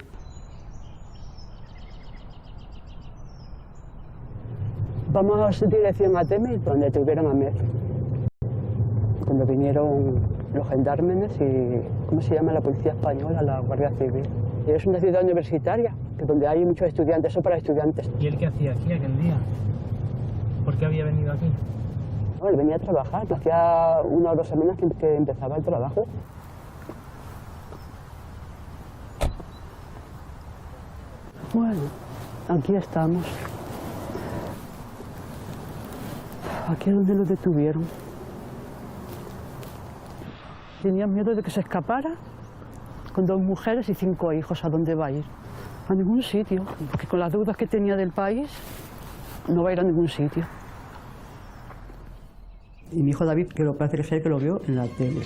Vamos a dirección a Temes, donde tuvieron a Mer. Cuando vinieron los gendarmes y, ¿cómo se llama? La policía española, la Guardia Civil. Y es una ciudad universitaria, que donde hay muchos estudiantes, eso para estudiantes. ¿Y él qué hacía aquí aquel día? ¿Por qué había venido aquí? No, él venía a trabajar, hacía 1 o 2 semanas que empezaba el trabajo. Bueno, aquí estamos. Aquí es donde lo detuvieron. Tenían miedo de que se escapara con 2 mujeres y 5 hijos. ¿A dónde va a ir? A ningún sitio, porque con las deudas que tenía del país no va a ir a ningún sitio. Y mi hijo David, que lo parece ser que lo vio en la tele.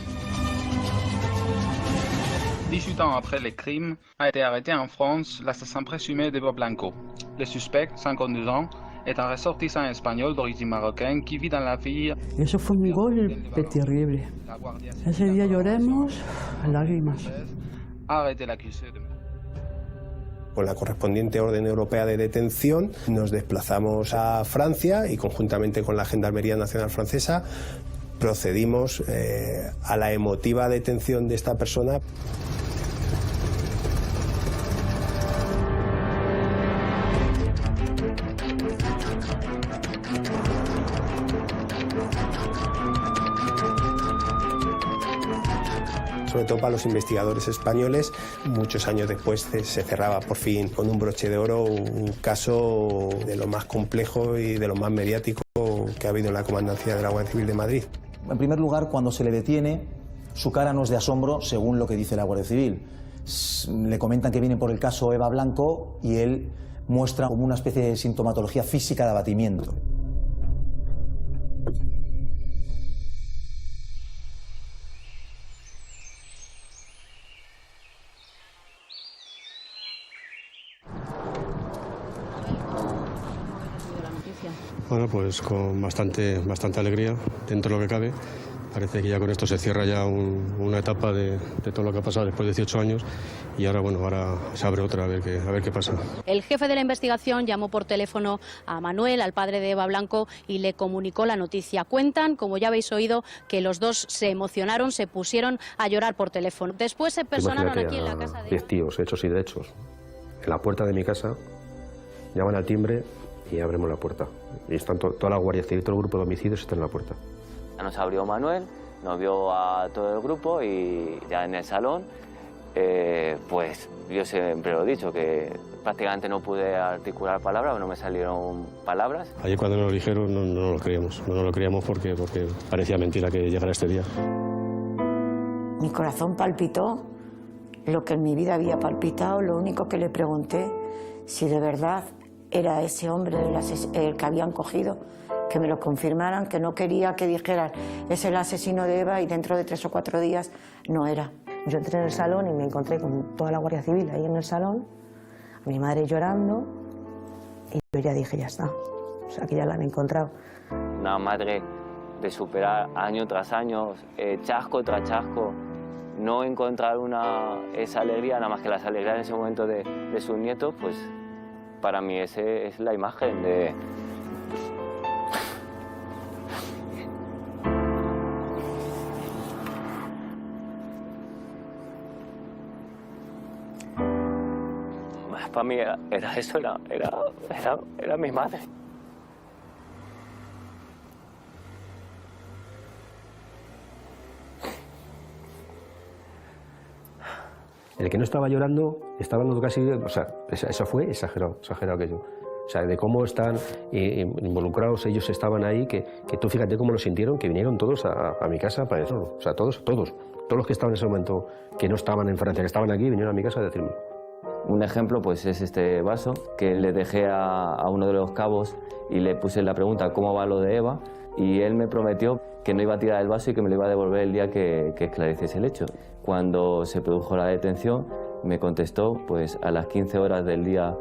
18 ans après les crimes, a été arrêté en France l'assassin présumé d'Eva Blanco. Le suspect, 52 ans, est un ressortissant espagnol d'origine marocaine qui vit dans la ville. Eso fue un golpe terrible. Ese día lloremos a lágrimas. A arrêté l'accusé de... Con la correspondiente orden europea de detención nos desplazamos a Francia y conjuntamente con la Gendarmería Nacional Francesa procedimos a la emotiva detención de esta persona. Sobre todo para los investigadores españoles, muchos años después se cerraba por fin con un broche de oro un caso de lo más complejo y de lo más mediático que ha habido en la Comandancia de la Guardia Civil de Madrid. En primer lugar, cuando se le detiene, su cara no es de asombro, según lo que dice la Guardia Civil. Le comentan que viene por el caso Eva Blanco y él muestra como una especie de sintomatología física de abatimiento. Bueno, pues con bastante alegría, dentro de lo que cabe. Parece que ya con esto se cierra ya una etapa de todo lo que ha pasado después de 18 años y ahora, bueno, ahora se abre otra a ver qué pasa. El jefe de la investigación llamó por teléfono a Manuel, al padre de Eva Blanco, y le comunicó la noticia. Cuentan, como ya habéis oído, que los dos se emocionaron, se pusieron a llorar por teléfono. Después se personaron aquí en la casa de... 10 tíos, hechos y derechos, en la puerta de mi casa, llaman al timbre y abrimos la puerta. Y están toda la Guardia Civil, todo el grupo de homicidios está en la puerta. Nos abrió Manuel, nos vio a todo el grupo y ya en el salón, pues yo siempre lo he dicho, que prácticamente no pude articular palabras, no me salieron palabras. Ayer cuando nos lo dijeron no lo creíamos, no lo creíamos porque parecía mentira que llegara este día. Mi corazón palpitó lo que en mi vida había palpitado. Lo único que le pregunté, si de verdad era ese hombre el que habían cogido, que me lo confirmaran, que no quería que dijeran es el asesino de Eva y dentro de 3 o 4 días no era. Yo entré en el salón y me encontré con toda la Guardia Civil ahí en el salón, a mi madre llorando, y yo ya dije, ya está, o sea que ya la han encontrado. Una madre de superar año tras año, chasco tras chasco, no encontrar esa alegría, nada más que las alegrías en ese momento de sus nietos, pues para mí ese es la imagen de... Para mí era eso, era mi madre. El que no estaba llorando, estaba hablando casi... O sea, eso fue exagerado aquello. O sea, de cómo están involucrados, ellos estaban ahí, que tú fíjate cómo lo sintieron, que vinieron todos a mi casa para eso. O sea, todos los que estaban en ese momento, que no estaban en Francia, que estaban aquí, vinieron a mi casa a decirme. Un ejemplo pues es este vaso que le dejé a uno de los cabos y le puse la pregunta ¿cómo va lo de Eva? Y él me prometió que no iba a tirar el vaso y que me lo iba a devolver el día que esclareciese el hecho. Cuando se produjo la detención me contestó pues a las 15 horas del día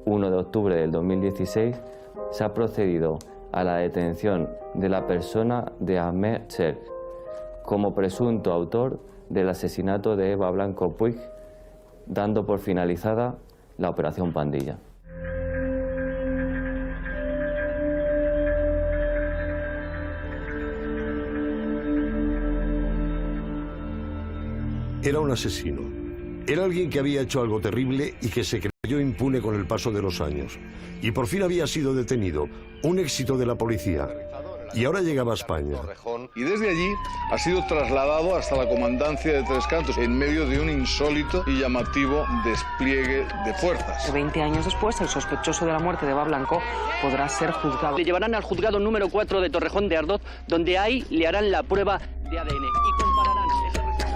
1 de octubre del 2016 se ha procedido a la detención de la persona de Ahmed Cherk como presunto autor del asesinato de Eva Blanco Puig, dando por finalizada la Operación Pandilla. Era un asesino. Era alguien que había hecho algo terrible y que se creyó impune con el paso de los años. Y por fin había sido detenido. Un éxito de la policía. Y ahora llegaba a España. Y desde allí ha sido trasladado hasta la comandancia de Tres Cantos en medio de un insólito y llamativo despliegue de fuerzas. 20 años después, el sospechoso de la muerte de Eva Blanco podrá ser juzgado. Le llevarán al juzgado número 4 de Torrejón de Ardoz, donde ahí le harán la prueba de ADN y compararán ese resultado.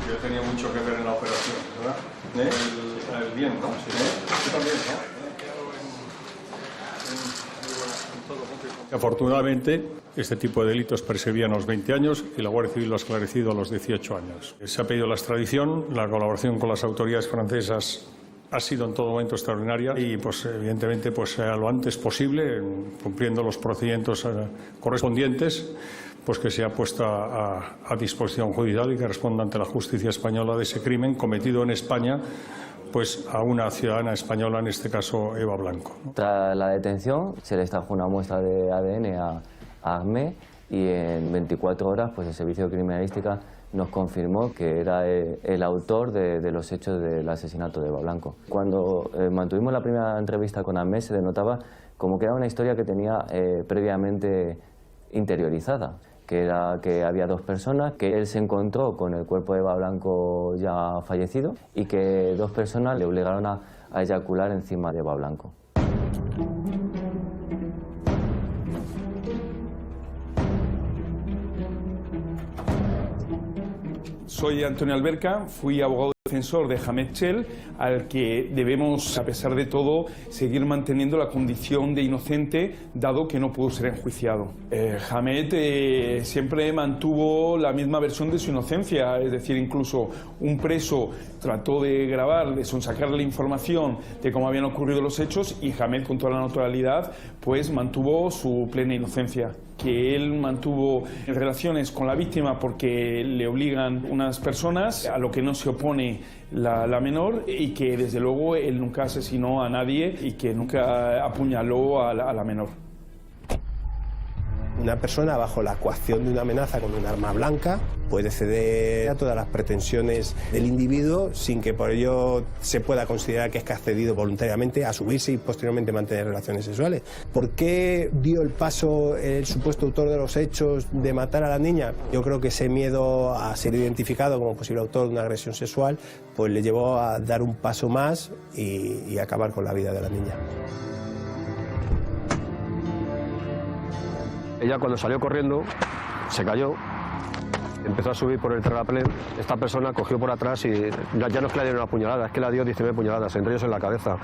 Yo tenía mucho que ver en la operación, ¿verdad? El bien, ¿no? Sí. Yo también, ¿no? Afortunadamente, este tipo de delitos perseguían a los 20 años y la Guardia Civil lo ha esclarecido a los 18 años. Se ha pedido la extradición, la colaboración con las autoridades francesas ha sido en todo momento extraordinaria y, pues, evidentemente, pues, lo antes posible, cumpliendo los procedimientos correspondientes, pues que se ha puesto a disposición judicial y que responda ante la justicia española de ese crimen cometido en España, pues a una ciudadana española, en este caso Eva Blanco. Tras la detención se le extrajo una muestra de ADN a Ahmed y en 24 horas pues el Servicio de Criminalística nos confirmó que era el autor de los hechos del asesinato de Eva Blanco. Cuando mantuvimos la primera entrevista con Ahmed se denotaba como que era una historia que tenía previamente interiorizada, que era que había dos personas, que él se encontró con el cuerpo de Eva Blanco ya fallecido y que dos personas le obligaron a eyacular encima de Eva Blanco. Soy Antonio Alberca, fui abogado defensor de Ahmed Cherk, al que debemos, a pesar de todo, seguir manteniendo la condición de inocente, dado que no pudo ser enjuiciado. Ahmed siempre mantuvo la misma versión de su inocencia, es decir, incluso un preso trató de grabar, de sonsacarle la información de cómo habían ocurrido los hechos y Ahmed, con toda la naturalidad, pues mantuvo su plena inocencia. Que él mantuvo relaciones con la víctima porque le obligan unas personas, a lo que no se opone la menor, y que desde luego él nunca asesinó a nadie y que nunca apuñaló a la menor. Una persona bajo la coacción de una amenaza con un arma blanca puede ceder a todas las pretensiones del individuo sin que por ello se pueda considerar que es que ha accedido voluntariamente a subirse y posteriormente mantener relaciones sexuales. ¿Por qué dio el paso el supuesto autor de los hechos de matar a la niña? Yo creo que ese miedo a ser identificado como posible autor de una agresión sexual pues le llevó a dar un paso más y acabar con la vida de la niña. Ella, cuando salió corriendo, se cayó, empezó a subir por el terraplén. Esta persona cogió por atrás y ya no es que le dieron una puñalada, es que le dio 19 puñaladas, entre ellos en la cabeza.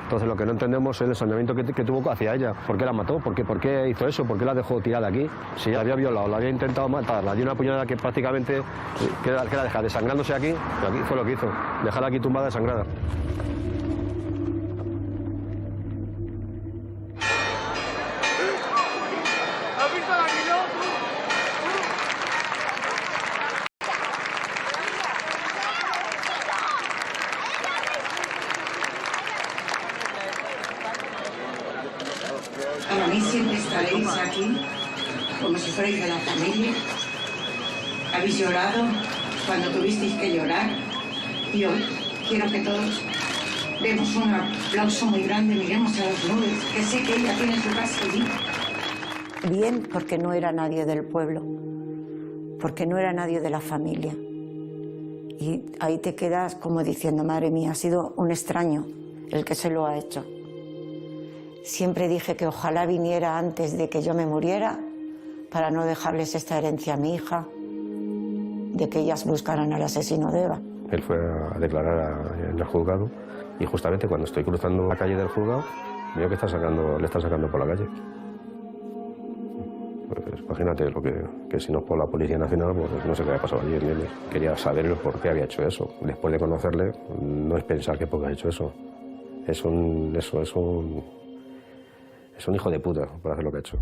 Entonces lo que no entendemos es el ensañamiento que tuvo hacia ella. ¿Por qué la mató? ¿Por qué hizo eso? ¿Por qué la dejó tirada aquí? Si la había violado, la había intentado matar, la dio una puñalada que prácticamente la deja desangrándose aquí, pero aquí fue lo que hizo, dejarla aquí tumbada desangrada. Para mí siempre estaréis aquí, como si fuerais de la familia. Habéis llorado cuando tuvisteis que llorar. Y hoy quiero que todos demos un aplauso muy grande, miremos a las nubes, que sé que ella tiene su casa allí. Bien, porque no era nadie del pueblo, porque no era nadie de la familia. Y ahí te quedas como diciendo, madre mía, ha sido un extraño el que se lo ha hecho. Siempre dije que ojalá viniera antes de que yo me muriera para no dejarles esta herencia a mi hija, de que ellas buscaran al asesino de Eva. Él fue a declarar en el juzgado y justamente cuando estoy cruzando la calle del juzgado veo que le está sacando por la calle. Pues imagínate que si no es por la Policía Nacional, pues no sé qué había pasado allí, ¿entiendes? Quería saber el por qué había hecho eso. Después de conocerle, no es pensar que porque ha hecho eso. Es un hijo de puta por hacer lo que ha hecho.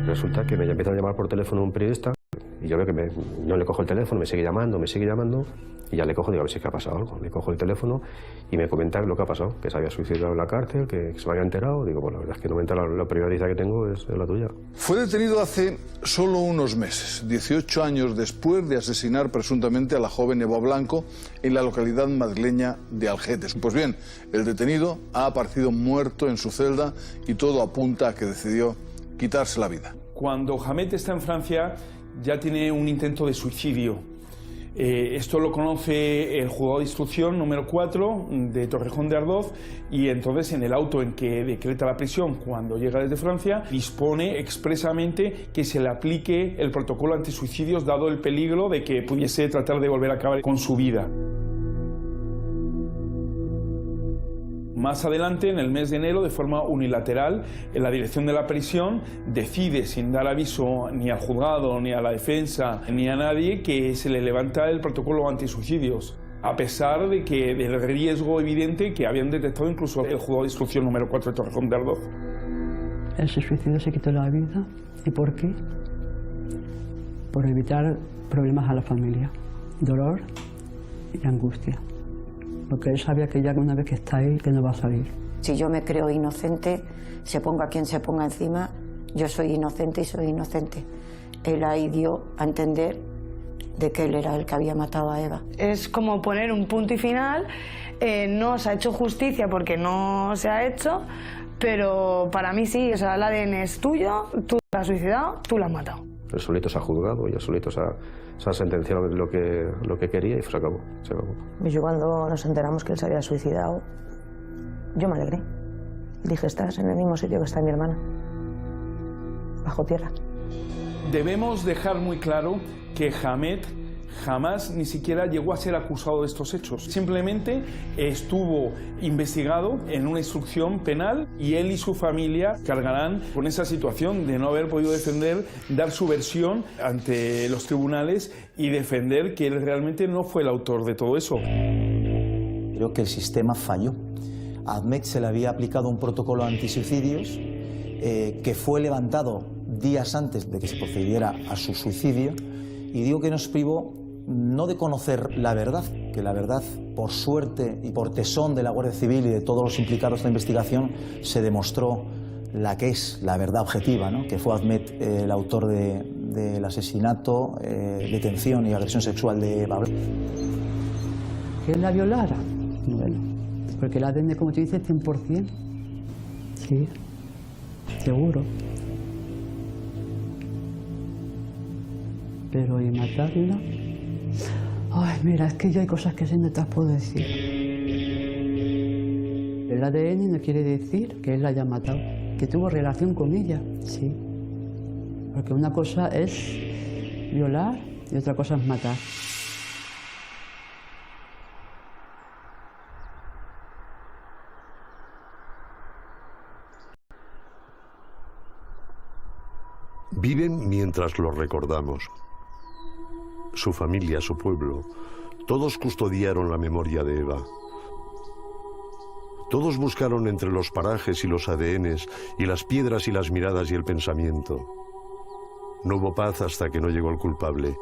Resulta que me empieza a llamar por teléfono un periodista y yo veo que no le cojo el teléfono, me sigue llamando y ya le cojo y digo a ver si es que ha pasado algo. Le cojo el teléfono y me comenta lo que ha pasado, que se había suicidado en la cárcel, que se me había enterado. Digo, bueno, la verdad es que no me he enterado, la primera noticia que tengo es la tuya. Fue detenido hace solo unos meses, 18 años después de asesinar presuntamente a la joven Eva Blanco en la localidad madrileña de Algete. Pues bien, el detenido ha aparecido muerto en su celda y todo apunta a que decidió quitarse la vida. Cuando Hamet está en Francia ya tiene un intento de suicidio. Esto lo conoce el juzgado de instrucción número 4 de Torrejón de Ardoz y entonces en el auto en que decreta la prisión cuando llega desde Francia dispone expresamente que se le aplique el protocolo antisuicidios dado el peligro de que pudiese tratar de volver a acabar con su vida. Más adelante, en el mes de enero, de forma unilateral, la dirección de la prisión decide, sin dar aviso ni al juzgado, ni a la defensa, ni a nadie, que se le levanta el protocolo antisuicidios, a pesar de que del riesgo evidente que habían detectado incluso el juzgado de instrucción número 4 de Torrejón de Ardoz. Él se suicidó, se quitó la vida. ¿Y por qué? Por evitar problemas a la familia, dolor y angustia. Porque él sabía que ya una vez que está ahí, que no va a salir. Si yo me creo inocente, se ponga quien se ponga encima, yo soy inocente y soy inocente. Él ahí dio a entender de que él era el que había matado a Eva. Es como poner un punto y final, no se ha hecho justicia porque no se ha hecho, pero para mí sí, o sea, el ADN es tuyo, tú te has suicidado, tú lo has matado. Él solito se ha juzgado y él solito se ha sentenciado lo que quería y se acabó. Y yo cuando nos enteramos que él se había suicidado, yo me alegré. Dije, estás en el mismo sitio que está mi hermana, bajo tierra. Debemos dejar muy claro que Hamet jamás ni siquiera llegó a ser acusado de estos hechos. Simplemente estuvo investigado en una instrucción penal y él y su familia cargarán con esa situación de no haber podido defender, dar su versión ante los tribunales y defender que él realmente no fue el autor de todo eso. Creo que el sistema falló. A Ahmed se le había aplicado un protocolo antisuicidios que fue levantado días antes de que se procediera a su suicidio, y digo que nos privó no de conocer la verdad, que la verdad, por suerte y por tesón de la Guardia Civil y de todos los implicados en la investigación, se demostró la que es la verdad objetiva, ¿no? Que fue Ahmed el autor del asesinato, detención y agresión sexual de Eva. ¿Que él la violara? Bueno, porque el ADN, como tú dices, 100%. Sí, seguro. Pero ¿y matarla? Ay, mira, es que yo hay cosas que no te las puedo decir. El ADN no quiere decir que él la haya matado, que tuvo relación con ella, sí. Porque una cosa es violar y otra cosa es matar. Viven mientras los recordamos. Su familia, su pueblo, todos custodiaron la memoria de Eva. Todos buscaron entre los parajes y los ADNs y las piedras y las miradas y el pensamiento. No hubo paz hasta que no llegó el culpable.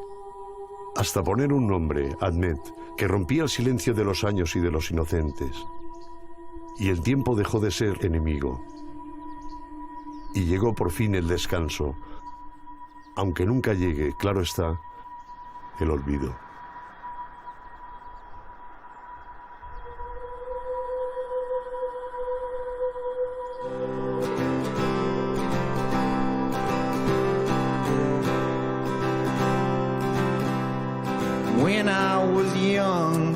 Hasta poner un nombre, Ahmed, que rompía el silencio de los años y de los inocentes. Y el tiempo dejó de ser enemigo. Y llegó por fin el descanso, aunque nunca llegue, claro está, el olvido. When I was young,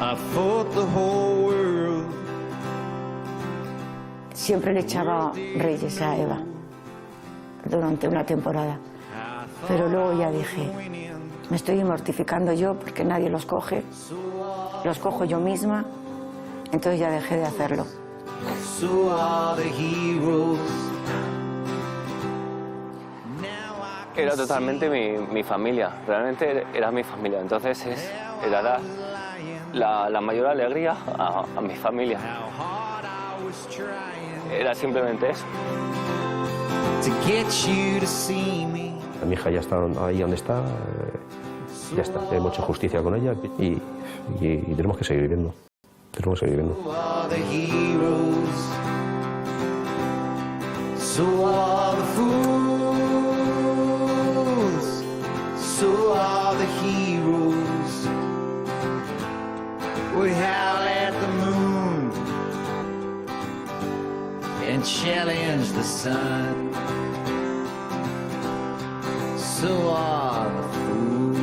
I thought the whole world Siempre le echaba Reyes a Eva durante una temporada. Pero luego ya dije, me estoy mortificando yo porque nadie los coge. Los cojo yo misma. Entonces ya dejé de hacerlo. Era totalmente mi familia, realmente era mi familia. Entonces era la mayor alegría a mi familia. Era simplemente eso. Mi hija ya está ahí donde está, ya está, hemos hecho justicia con ella y tenemos que seguir viviendo. Tenemos que seguir viviendo. We howl at the moon and challenge the sun. So are the fools.